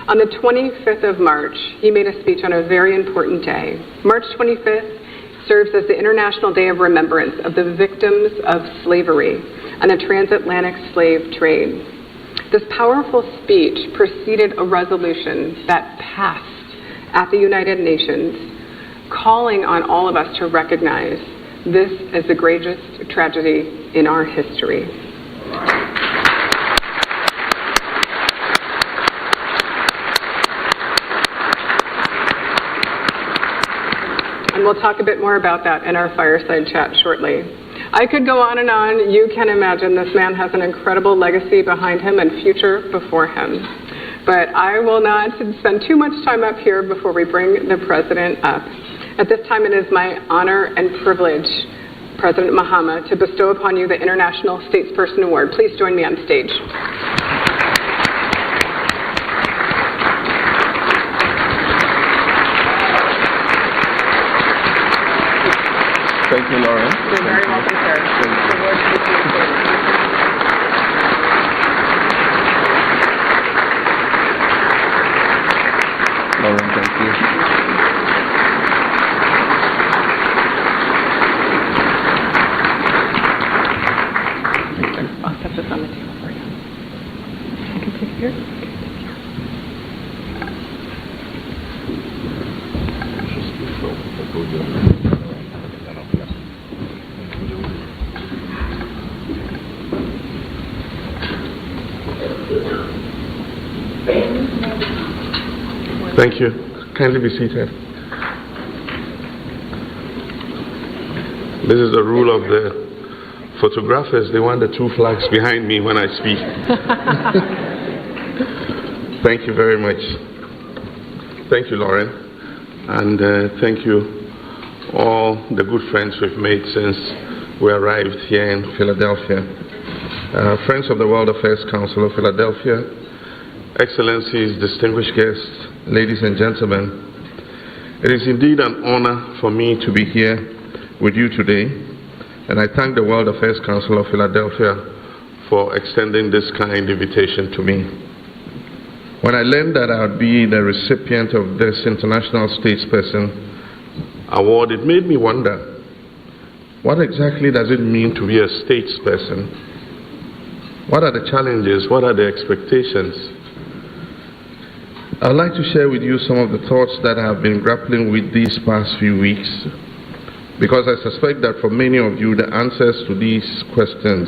On the 25th of March, he made a speech on a very important day. March 25th serves as the International Day of Remembrance of the victims of slavery and the transatlantic slave trade. This powerful speech preceded a resolution that passed at the United Nations, calling on all of us to recognize this as the greatest tragedy in our history. And we'll talk a bit more about that in our fireside chat shortly. I could go on and on. You can imagine this man has an incredible legacy behind him and future before him. But I will not spend too much time up here before we bring the president up. At this time, it is my honor and privilege, President Mahama, to bestow upon you the International Statesperson Award. Please join me on stage. Thank you, Lauren. You're very welcome, sir. Lauren, thank you. I'll set this on the table for you. I can take it here. Thank you. Kindly be seated. This is the rule of the photographers. They want the two flags behind me when I speak. Thank you very much. Thank you, Lauren. And thank you all the good friends we've made since we arrived here in Philadelphia. Friends of the World Affairs Council of Philadelphia, Excellencies, distinguished guests, ladies and gentlemen, it is indeed an honor for me to be here with you today, and I thank the World Affairs Council of Philadelphia for extending this kind invitation to me. When I learned that I would be the recipient of this International Statesperson Award, it made me wonder, what exactly does it mean to be a statesperson? What are the challenges? What are the expectations? I'd like to share with you some of the thoughts that I have been grappling with these past few weeks, because I suspect that for many of you, the answers to these questions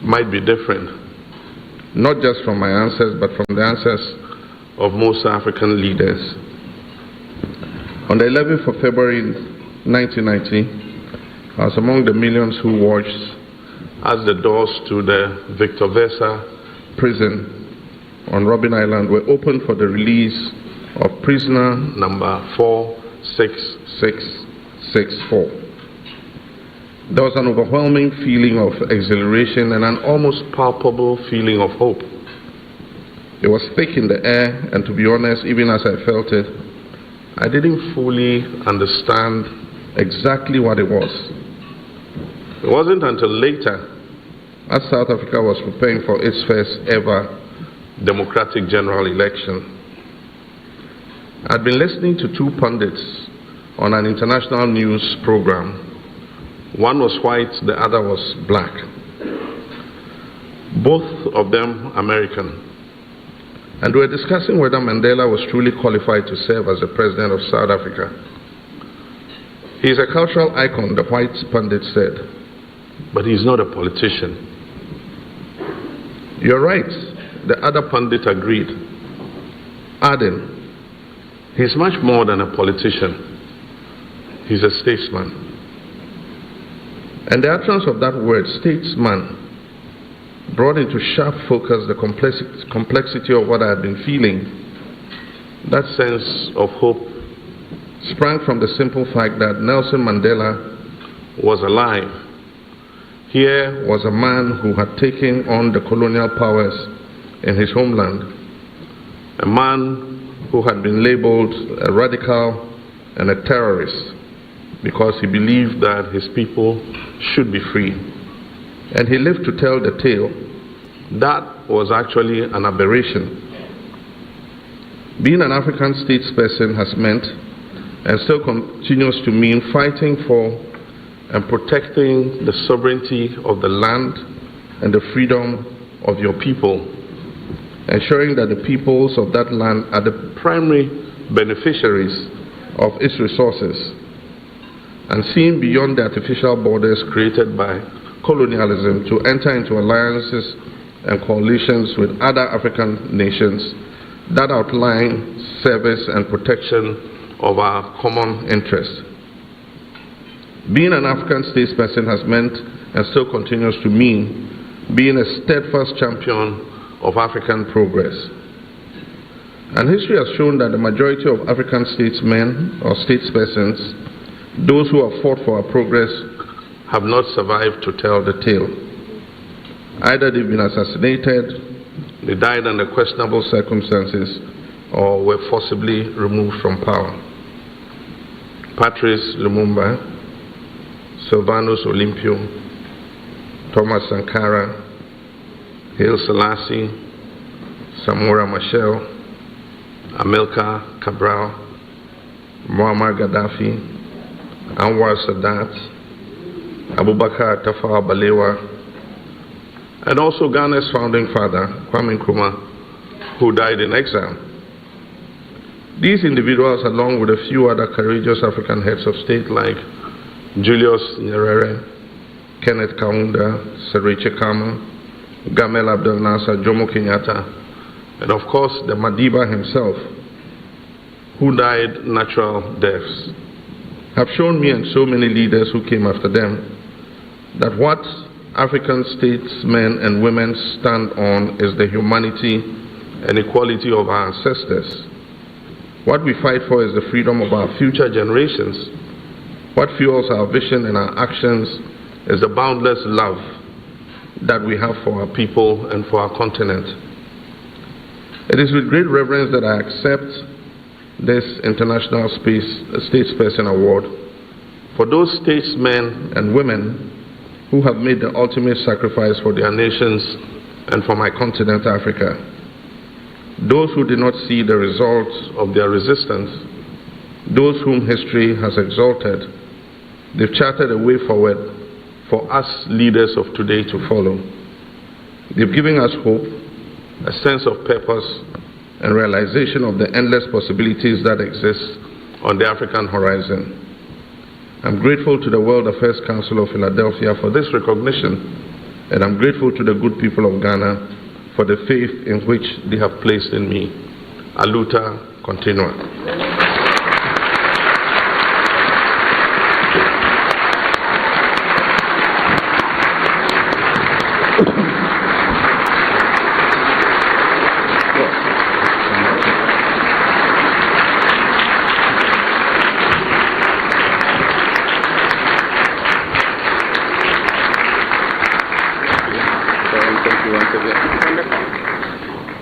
might be different, not just from my answers, but from the answers of most African leaders. On the 11th of February 1990, I was among the millions who watched as the doors to the Victor Versa prison on Robben Island were opened for the release of prisoner number 46664. There was an overwhelming feeling of exhilaration and an almost palpable feeling of hope. It was thick in the air, and to be honest, even as I felt it, I didn't fully understand exactly what it was. It wasn't until later, as South Africa was preparing for its first ever democratic general election, I'd been listening to two pundits on an international news program. One was white, the other was black. Both of them American. And we were discussing whether Mandela was truly qualified to serve as the president of South Africa. He is a cultural icon, the white pundit said, but he's not a politician. You're right, the other pundit agreed, adding, he's much more than a politician. He's a statesman. And the utterance of that word, statesman, brought into sharp focus the complexity of what I had been feeling, That sense of hope sprang from the simple fact that Nelson Mandela was alive. Here was a man who had taken on the colonial powers in his homeland, a man who had been labeled a radical and a terrorist because he believed that his people should be free. And he lived to tell the tale. That was actually an aberration. Being an African statesperson has meant, and still continues to mean, fighting for and protecting the sovereignty of the land and the freedom of your people, ensuring that the peoples of that land are the primary beneficiaries of its resources, and seeing beyond the artificial borders created by colonialism to enter into alliances and coalitions with other African nations that outline service and protection of our common interests. Being an African statesperson has meant, and still continues to mean, being a steadfast champion of African progress. And history has shown that the majority of African statesmen or statespersons, those who have fought for our progress, have not survived to tell the tale. Either they've been assassinated, they died under questionable circumstances, or were forcibly removed from power. Patrice Lumumba, Sylvanus Olympio, Thomas Sankara, Haile Selassie, Samora Machel, Amilcar Cabral, Muammar Gaddafi, Anwar Sadat, Abubakar Tafawa Balewa, and also Ghana's founding father, Kwame Nkrumah, who died in exile. These individuals, along with a few other courageous African heads of state like Julius Nyerere, Kenneth Kaunda, Serigne Khama, Gamal Abdel Nasser, Jomo Kenyatta, and of course the Madiba himself, who died natural deaths, have shown me and so many leaders who came after them that what African statesmen and women stand on is the humanity and equality of our ancestors. What we fight for is the freedom of our future generations. What fuels our vision and our actions is the boundless love that we have for our people and for our continent. It is with great reverence that I accept this International Statesperson Award for those statesmen and women who have made the ultimate sacrifice for their nations and for my continent, Africa. Those who did not see the results of their resistance, those whom history has exalted, they've charted a way forward for us leaders of today to follow. They've given us hope, a sense of purpose, and realization of the endless possibilities that exist on the African horizon. I'm grateful to the World Affairs Council of Philadelphia for this recognition, and I'm grateful to the good people of Ghana for the faith in which they have placed in me. Aluta continua.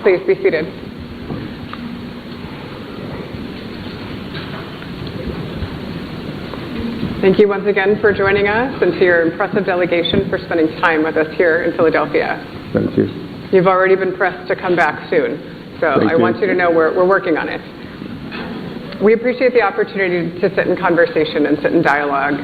Please be seated. Thank you once again for joining us, and to your impressive delegation for spending time with us here in Philadelphia. Thank you. You've already been pressed to come back soon, so I want you to know we're working on it. We appreciate the opportunity to sit in conversation and sit in dialogue.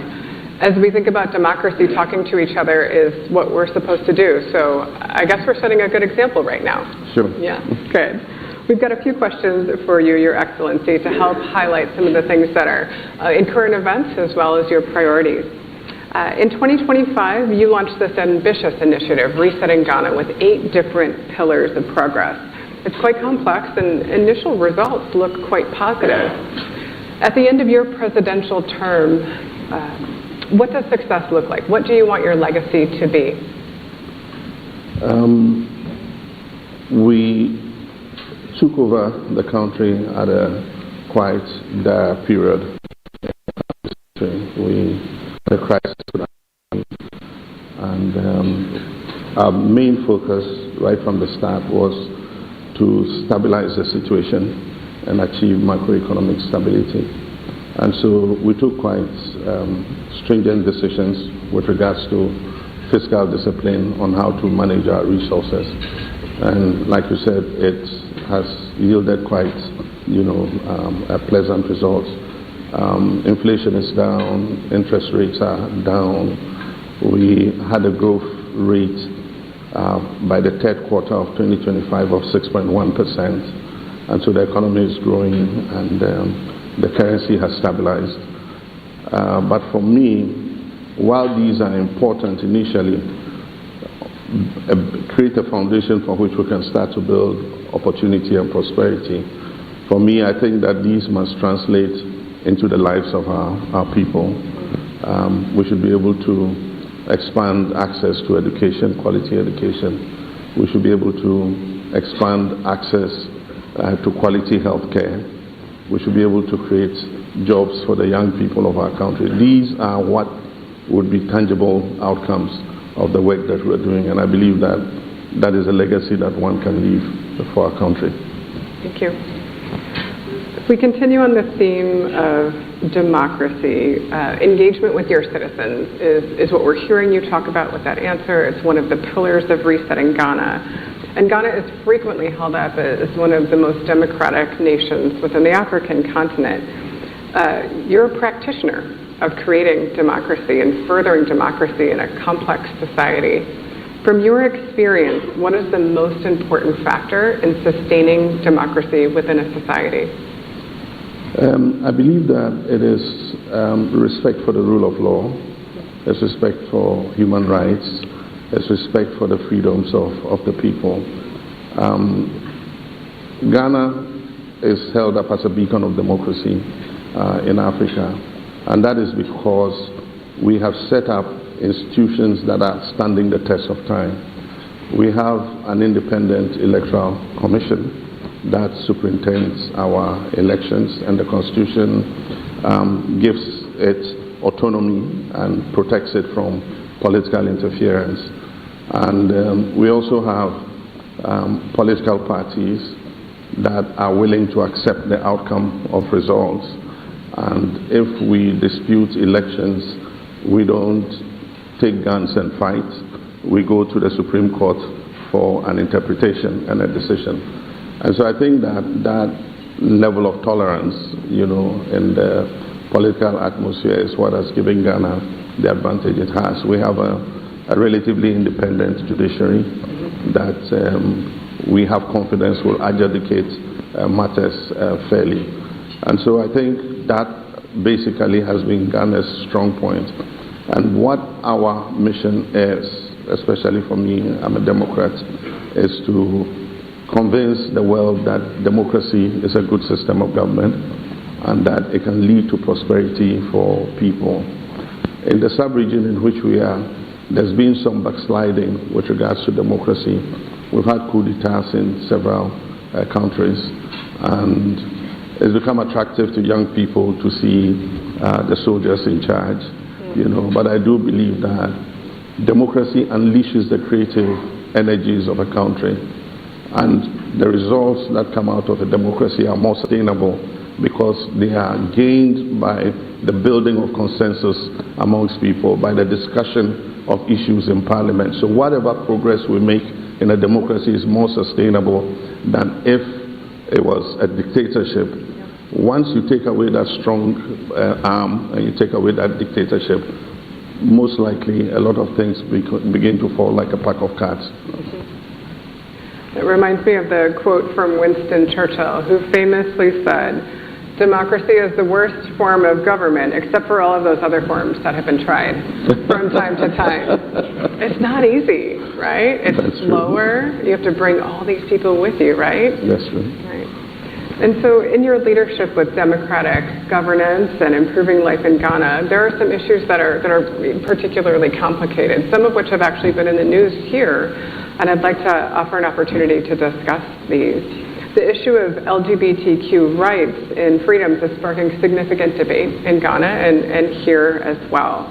As we think about democracy, talking to each other is what we're supposed to do. So I guess we're setting a good example right now. Sure. Yeah, good. We've got a few questions for you, Your Excellency, to help highlight some of the things that are in current events as well as your priorities. In 2025, you launched this ambitious initiative, Resetting Ghana, with 8 different pillars of progress. It's quite complex, and initial results look quite positive. At the end of your presidential term, what does success look like? What do you want your legacy to be? We took over the country at a quite dire period. We had a crisis, and our main focus right from the start was to stabilize the situation and achieve macroeconomic stability. And so we took quite stringent decisions with regards to fiscal discipline on how to manage our resources. And like you said, it has yielded quite, pleasant results. Inflation is down, interest rates are down. We had a growth rate by the third quarter of 2025 of 6.1%. And so the economy is growing, and the currency has stabilized. But for me, while these are important initially, create a foundation from which we can start to build opportunity and prosperity. For me, I think that these must translate into the lives of our people. We should be able to expand access to education, quality education. We should be able to expand access to quality health care. We should be able to create jobs for the young people of our country. These are what would be tangible outcomes of the work that we're doing, and I believe that that is a legacy that one can leave for our country. Thank you. If we continue on the theme of democracy, engagement with your citizens is what we're hearing you talk about with that answer. It's one of the pillars of resetting Ghana. And Ghana is frequently held up as one of the most democratic nations within the African continent. You're a practitioner of creating democracy and furthering democracy in a complex society. From your experience, what is the most important factor in sustaining democracy within a society? I believe that it is respect for the rule of law, it's respect for human rights, it's respect for the freedoms of the people. Ghana is held up as a beacon of democracy in Africa, and that is because we have set up institutions that are standing the test of time. We have an independent electoral commission that superintends our elections, and the Constitution gives it autonomy and protects it from political interference. And we also have political parties that are willing to accept the outcome of results. And if we dispute elections, we don't take guns and fight. We go to the Supreme Court for an interpretation and a decision. And so I think that that level of tolerance, in the political atmosphere is what has given Ghana the advantage it has. We have a relatively independent judiciary that we have confidence will adjudicate matters fairly. And so I think that basically has been Ghana's strong point. And what our mission is, especially for me, I'm a Democrat, is to convince the world that democracy is a good system of government and that it can lead to prosperity for people. In the sub-region in which we are, there's been some backsliding with regards to democracy. We've had coup d'etats in several countries, and it's become attractive to young people to see the soldiers in charge, But I do believe that democracy unleashes the creative energies of a country, and the results that come out of a democracy are more sustainable because they are gained by the building of consensus amongst people, by the discussion of issues in parliament. So whatever progress we make in a democracy is more sustainable than if it was a dictatorship. Once you take away that strong arm and you take away that dictatorship, most likely a lot of things begin to fall like a pack of cards. It reminds me of the quote from Winston Churchill, who famously said, "Democracy is the worst form of government, except for all of those other forms that have been tried from time to time." It's not easy, right? It's slower. You have to bring all these people with you, right? That's true. Right. And so in your leadership with democratic governance and improving life in Ghana, there are some issues that are particularly complicated, some of which have actually been in the news here, and I'd like to offer an opportunity to discuss these. The issue of LGBTQ rights and freedoms is sparking significant debate in Ghana and here as well.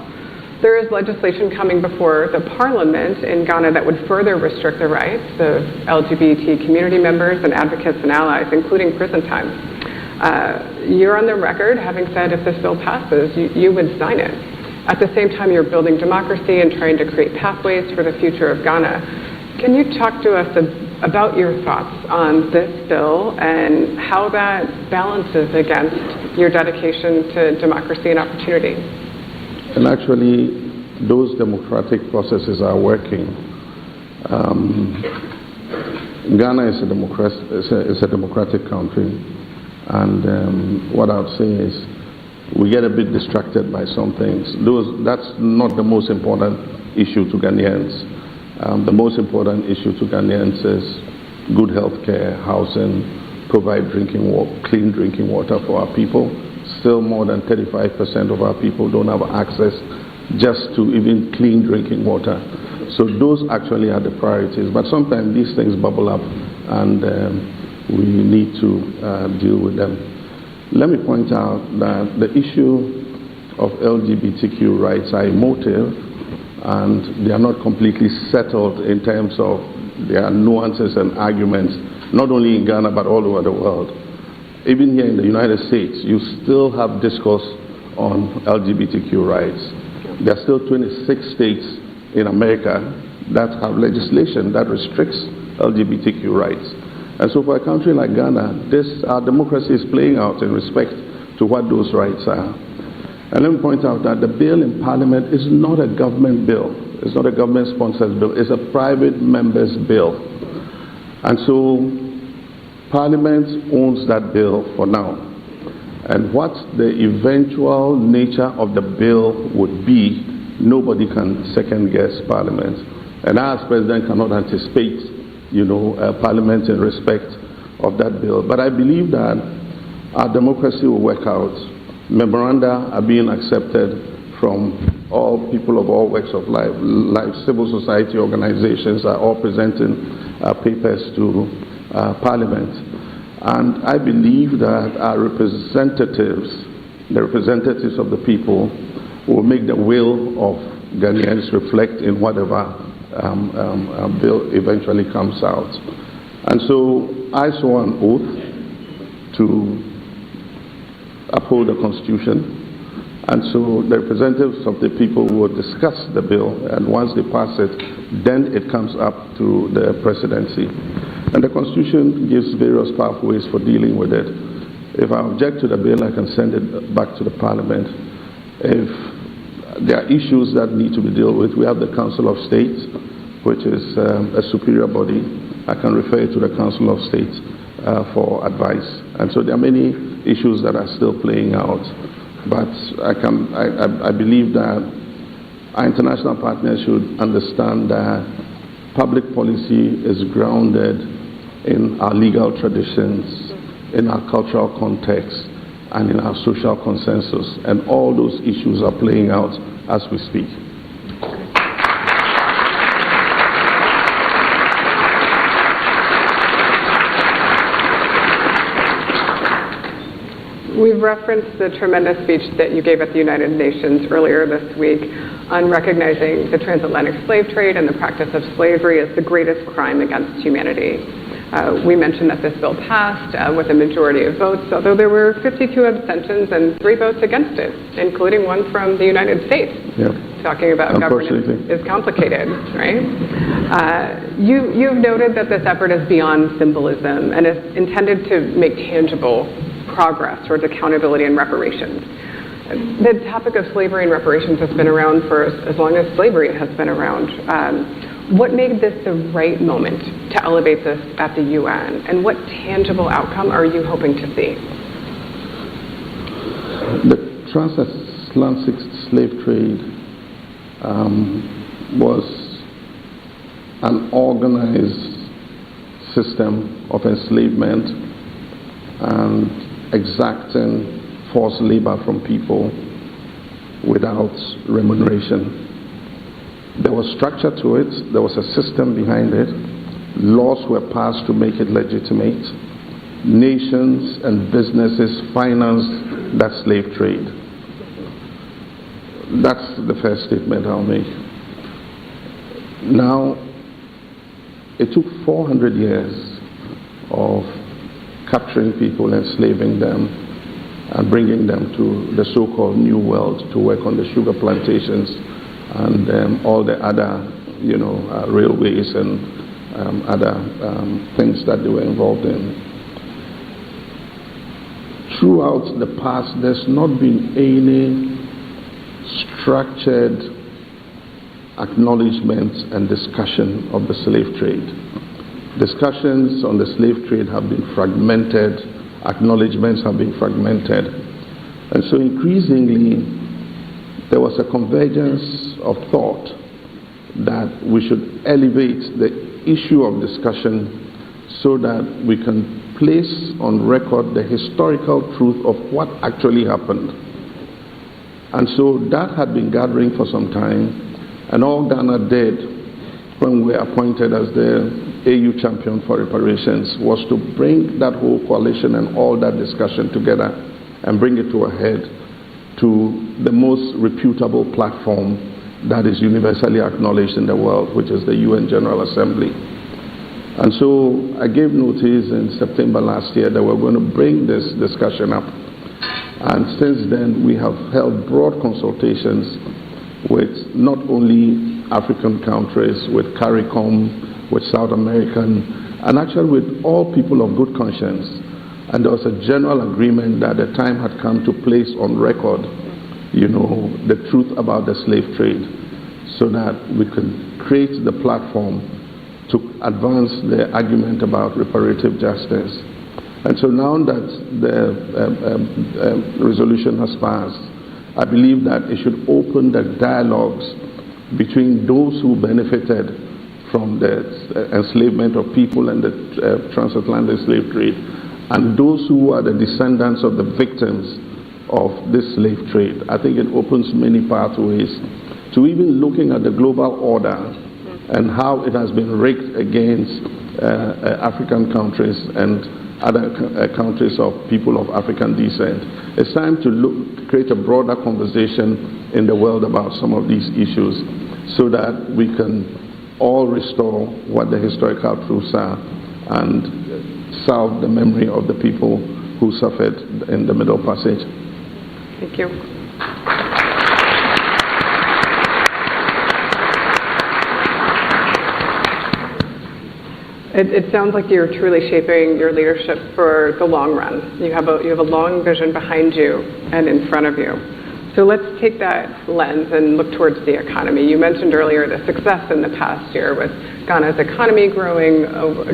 There is legislation coming before the parliament in Ghana that would further restrict the rights of LGBT community members and advocates and allies, including prison time. You're on the record having said if this bill passes, you would sign it. At the same time, you're building democracy and trying to create pathways for the future of Ghana. Can you talk to us about your thoughts on this bill and how that balances against your dedication to democracy and opportunity? And actually, those democratic processes are working. Ghana is a democratic country, and what I've seen is we get a bit distracted by some things. That's not the most important issue to Ghanaians. The most important issue to Ghanaians is good health care, housing, provide clean drinking water for our people. Still more than 35% of our people don't have access just to even clean drinking water. So those actually are the priorities. But sometimes these things bubble up and we need to deal with them. Let me point out that the issue of LGBTQ rights are emotive and they are not completely settled in terms of there are nuances and arguments, not only in Ghana but all over the world. Even here in the United States, you still have discourse on LGBTQ rights. There are still 26 states in America that have legislation that restricts LGBTQ rights. And so for a country like Ghana, our democracy is playing out in respect to what those rights are. And let me point out that the bill in Parliament is not a government bill. It's not a government-sponsored bill. It's a private member's bill. And so Parliament owns that bill for now. And what the eventual nature of the bill would be, nobody can second-guess Parliament. And I, as President, cannot anticipate Parliament in respect of that bill. But I believe that our democracy will work out. Memoranda are being accepted from all people of all walks of life. Civil society organizations are all presenting papers to Parliament. And I believe that our representatives, the representatives of the people, will make the will of Ghanaians reflect in whatever bill eventually comes out. And so I swore an oath to uphold the Constitution. And so the representatives of the people will discuss the bill, and once they pass it, then it comes up to the presidency. And the Constitution gives various pathways for dealing with it. If I object to the bill, I can send it back to the Parliament. If there are issues that need to be dealt with, we have the Council of State, which is a superior body. I can refer to the Council of State for advice. And so there are many issues that are still playing out. But I believe that our international partners should understand that public policy is grounded in our legal traditions, in our cultural context, and in our social consensus. And all those issues are playing out as we speak. We've referenced the tremendous speech that you gave at the United Nations earlier this week on recognizing the transatlantic slave trade and the practice of slavery as the greatest crime against humanity. We mentioned that this bill passed with a majority of votes, although there were 52 abstentions and 3 votes against it, including one from the United States. Yep. Talking about governance is complicated, right? You've noted that this effort is beyond symbolism and is intended to make tangible progress towards accountability and reparations. The topic of slavery and reparations has been around for as long as slavery has been around. What made this the right moment to elevate this at the UN, and what tangible outcome are you hoping to see? The transatlantic slave trade was an organized system of enslavement and exacting forced labor from people without remuneration. There was structure to it, there was a system behind it, laws were passed to make it legitimate, nations and businesses financed that slave trade. That's the first statement I'll make. Now, it took 400 years of capturing people, enslaving them, and bringing them to the so-called New World to work on the sugar plantations and all the other, railways and other things that they were involved in. Throughout the past, there's not been any structured acknowledgement and discussion of the slave trade. Discussions on the slave trade have been fragmented, acknowledgements have been fragmented, and so increasingly there was a convergence of thought that we should elevate the issue of discussion so that we can place on record the historical truth of what actually happened. And so that had been gathering for some time, and all Ghana did when we were appointed as the AU champion for reparations was to bring that whole coalition and all that discussion together and bring it to a head to the most reputable platform that is universally acknowledged in the world, which is the UN General Assembly. And so I gave notice in September last year that we're going to bring this discussion up. And since then, we have held broad consultations with not only African countries, with CARICOM, with South American, and actually with all people of good conscience. And there was a general agreement that the time had come to place on record, the truth about the slave trade, so that we can create the platform to advance the argument about reparative justice. And so now that the resolution has passed, I believe that it should open the dialogues between those who benefited from the enslavement of people and the transatlantic slave trade and those who are the descendants of the victims of this slave trade. I think it opens many pathways to even looking at the global order and how it has been rigged against African countries and other countries of people of African descent. It's time to create a broader conversation in the world about some of these issues so that we can all restore what the historical truths are and salve the memory of the people who suffered in the Middle Passage. Thank you. It sounds like you're truly shaping your leadership for the long run. You have a long vision behind you and in front of you. So let's take that lens and look towards the economy. You mentioned earlier the success in the past year with Ghana's economy growing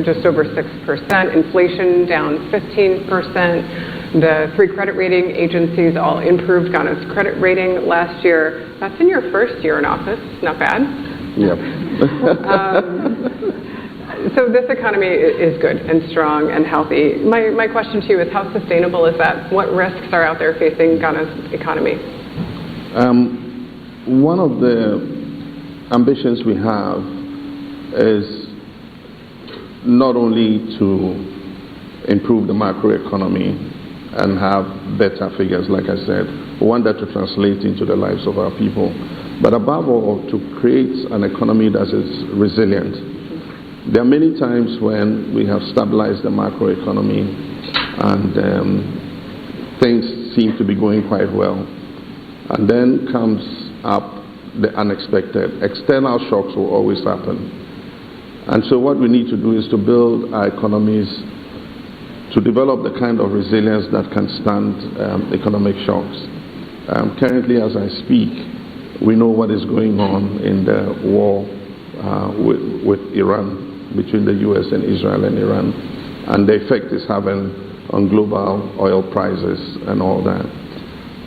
just over 6%, inflation down 15%. The 3 credit rating agencies all improved Ghana's credit rating last year. That's in your first year in office. Not bad. Yep. So this economy is good and strong and healthy. My question to you is, how sustainable is that? What risks are out there facing Ghana's economy? One of the ambitions we have is not only to improve the macroeconomy and have better figures, like I said, we want that to translate into the lives of our people, but above all, to create an economy that is resilient. There are many times when we have stabilized the macroeconomy and things seem to be going quite well. And then comes up the unexpected. External shocks will always happen. And so what we need to do is to build our economies to develop the kind of resilience that can stand economic shocks. Currently, as I speak, we know what is going on in the war with Iran, between the US and Israel and Iran, and the effect it's having on global oil prices and all that.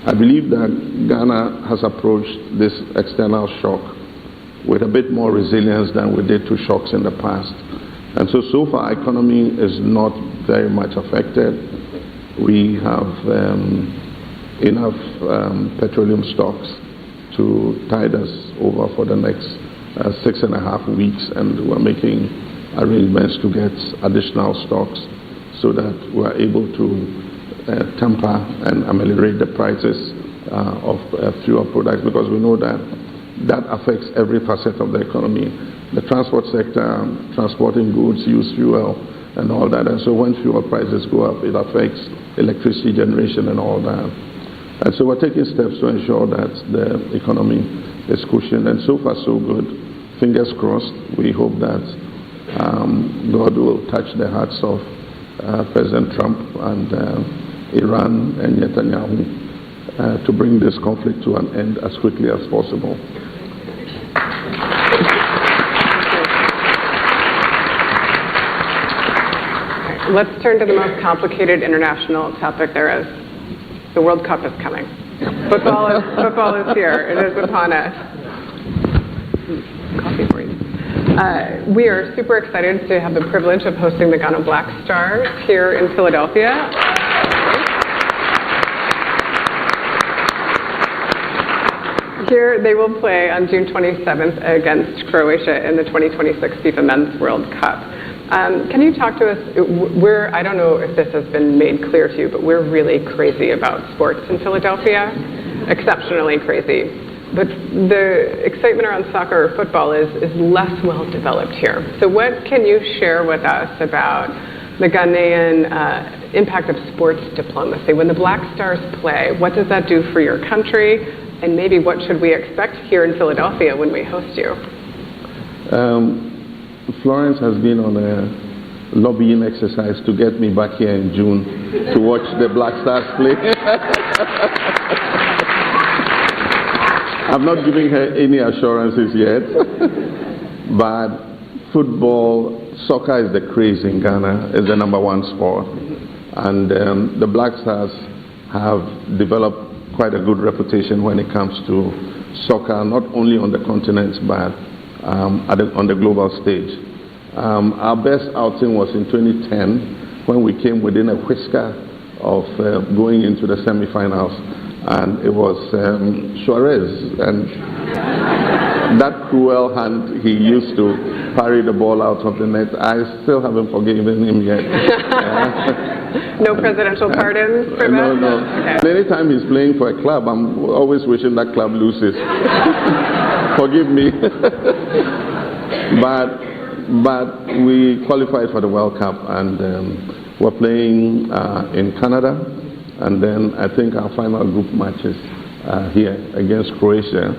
I believe that Ghana has approached this external shock with a bit more resilience than we did to shocks in the past. And so far, our economy is not very much affected. We have enough petroleum stocks to tide us over for the next 6.5 weeks, and we're making arrangements to get additional stocks so that we're able to temper and ameliorate the prices of fuel products, because we know that that affects every facet of the economy. The transport sector, transporting goods, use fuel, and all that. And so when fuel prices go up, it affects electricity generation and all that. And so we're taking steps to ensure that the economy is cushioned. And so far, so good. Fingers crossed. We hope that God will touch the hearts of President Trump and Iran and Netanyahu to bring this conflict to an end as quickly as possible. Let's turn to the most complicated international topic there is. The World Cup is coming. Football is here. It is upon us. Coffee for you. We are super excited to have the privilege of hosting the Ghana Black Stars here in Philadelphia. Here they will play on June 27th against Croatia in the 2026 FIFA Men's World Cup. Can you talk to us? I don't know if this has been made clear to you, but we're really crazy about sports in Philadelphia, exceptionally crazy. But the excitement around soccer or football is less well developed here. So what can you share with us about the Ghanaian impact of sports diplomacy? When the Black Stars play, what does that do for your country? And maybe what should we expect here in Philadelphia when we host you? Florence has been on a lobbying exercise to get me back here in June to watch the Black Stars play. I'm not giving her any assurances yet, but football, soccer is the craze in Ghana. It's the #1 sport. And the Black Stars have developed quite a good reputation when it comes to soccer, not only on the continent, but on the global stage. Our best outing was in 2010 when we came within a whisker of going into the semifinals, and it was Suarez and that cruel hand he used to parry the ball out of the net. I still haven't forgiven him yet. No presidential pardons for that? No. Okay. Anytime he's playing for a club, I'm always wishing that club loses. Forgive me. But we qualified for the World Cup, and we're playing in Canada, and then I think our final group matches here against Croatia.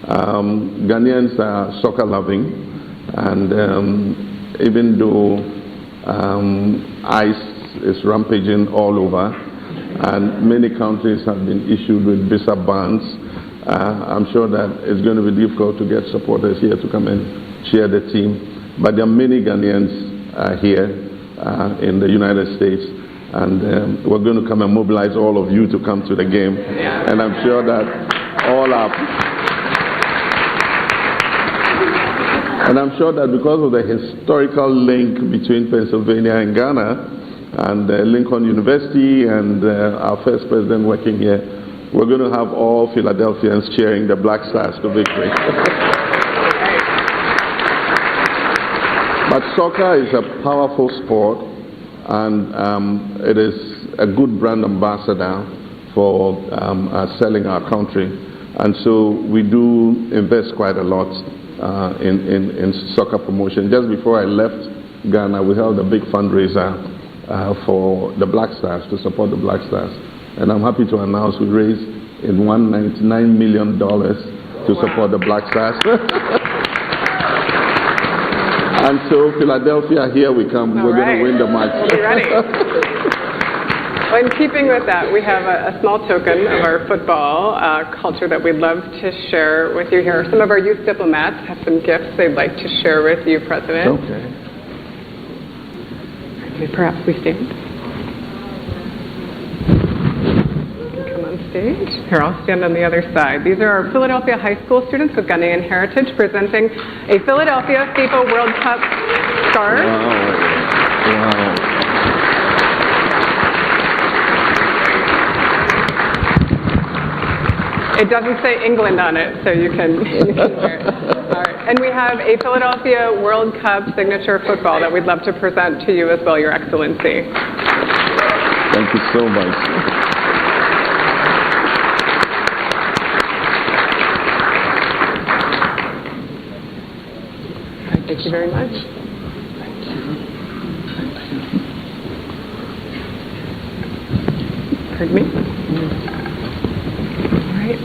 Ghanaians are soccer loving, and even though ICE is rampaging all over, and many countries have been issued with visa bans, I'm sure that it's going to be difficult to get supporters here to come and cheer the team. But there are many Ghanaians here in the United States, and we're going to come and mobilize all of you to come to the game. Yeah. And I'm sure that because of the historical link between Pennsylvania and Ghana, and Lincoln University, and our first president working here, we're going to have all Philadelphians cheering the Black Stars to victory. But soccer is a powerful sport, and it is a good brand ambassador for selling our country. And so we do invest quite a lot in soccer promotion. Just before I left Ghana, we held a big fundraiser for the Black Stars, to support the Black Stars. And I'm happy to announce we raised $199 million to support the Black Stars. And so Philadelphia, here we come. We're going to win the match. We'll be ready. Well, in keeping with that, we have a small token of our football culture that we'd love to share with you here. Some of our youth diplomats have some gifts they'd like to share with you, President. Okay. Perhaps we stand. Stage. Here, I'll stand on the other side. These are our Philadelphia high school students with Ghanaian heritage presenting a Philadelphia FIFA World Cup scarf. Wow. Wow. It doesn't say England on it, so you can wear it. And we have a Philadelphia World Cup signature football that we'd love to present to you as well, Your Excellency. Thank you so much. Thank you very much. Heard me? All right.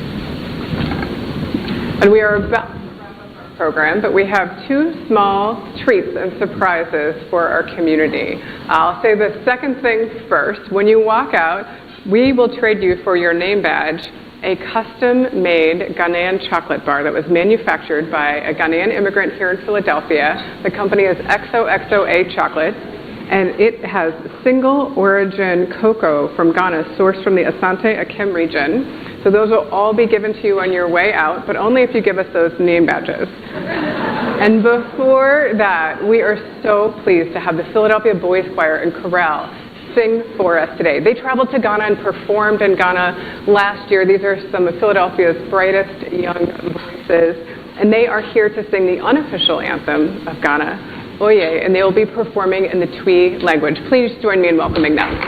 And we are about to wrap up our program, but we have two small treats and surprises for our community. I'll say the second thing first. When you walk out, we will trade you for your name badge a custom-made Ghanaian chocolate bar that was manufactured by a Ghanaian immigrant here in Philadelphia. The company is XOXOA Chocolate, and it has single-origin cocoa from Ghana sourced from the Asante Akim region. So those will all be given to you on your way out, but only if you give us those name badges. And before that, we are so pleased to have the Philadelphia Boys Choir and Chorale sing for us today. They traveled to Ghana and performed in Ghana last year. These are some of Philadelphia's brightest young voices, and they are here to sing the unofficial anthem of Ghana, Oye, and they will be performing in the Twi language. Please join me in welcoming them.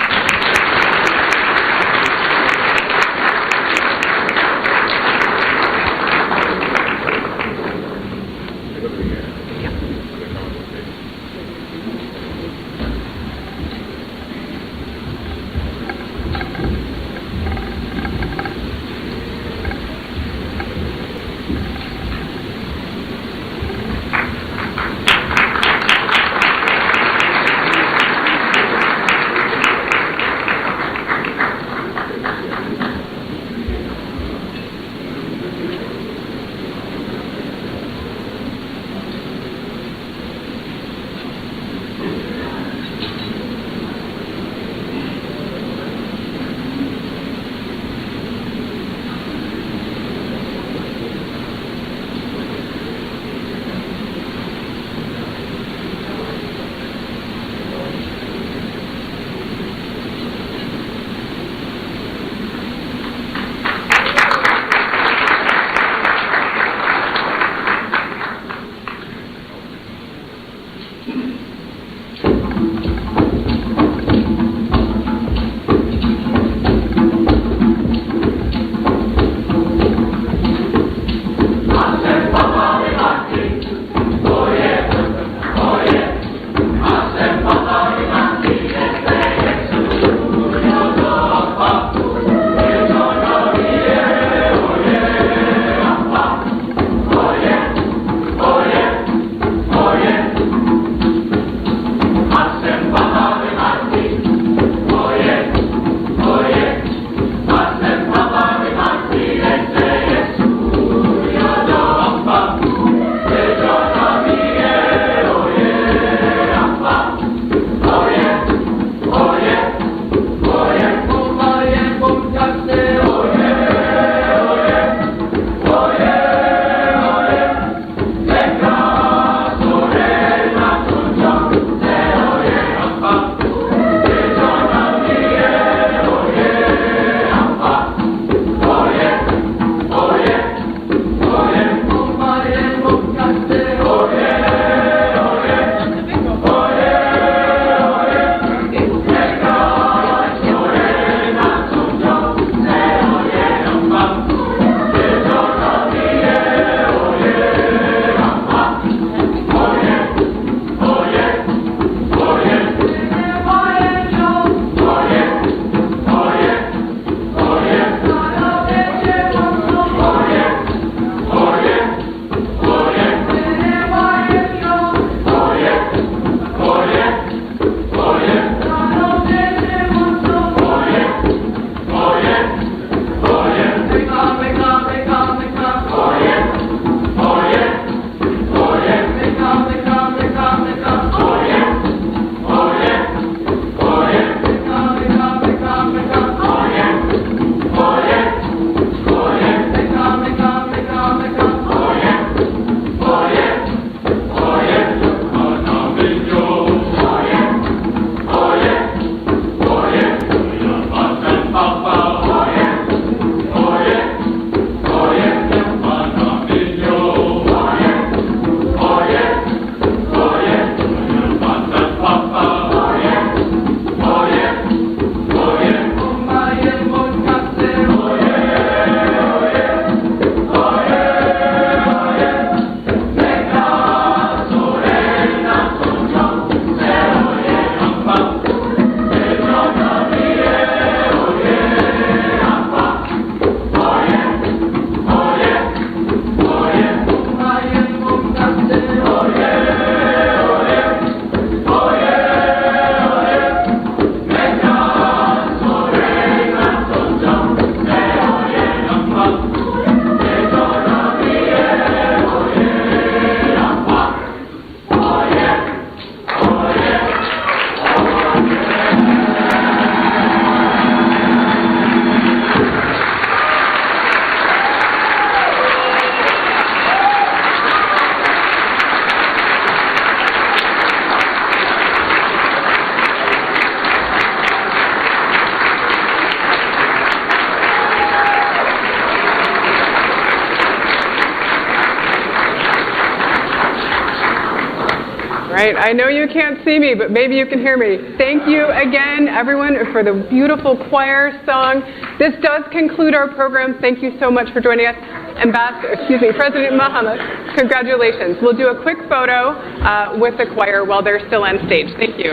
right, I know you can't see me, but maybe you can hear me. Thank you again, everyone, for the beautiful choir song. This does conclude our program. Thank you so much for joining us. President Mahama, congratulations. We'll do a quick photo with the choir while they're still on stage. Thank you.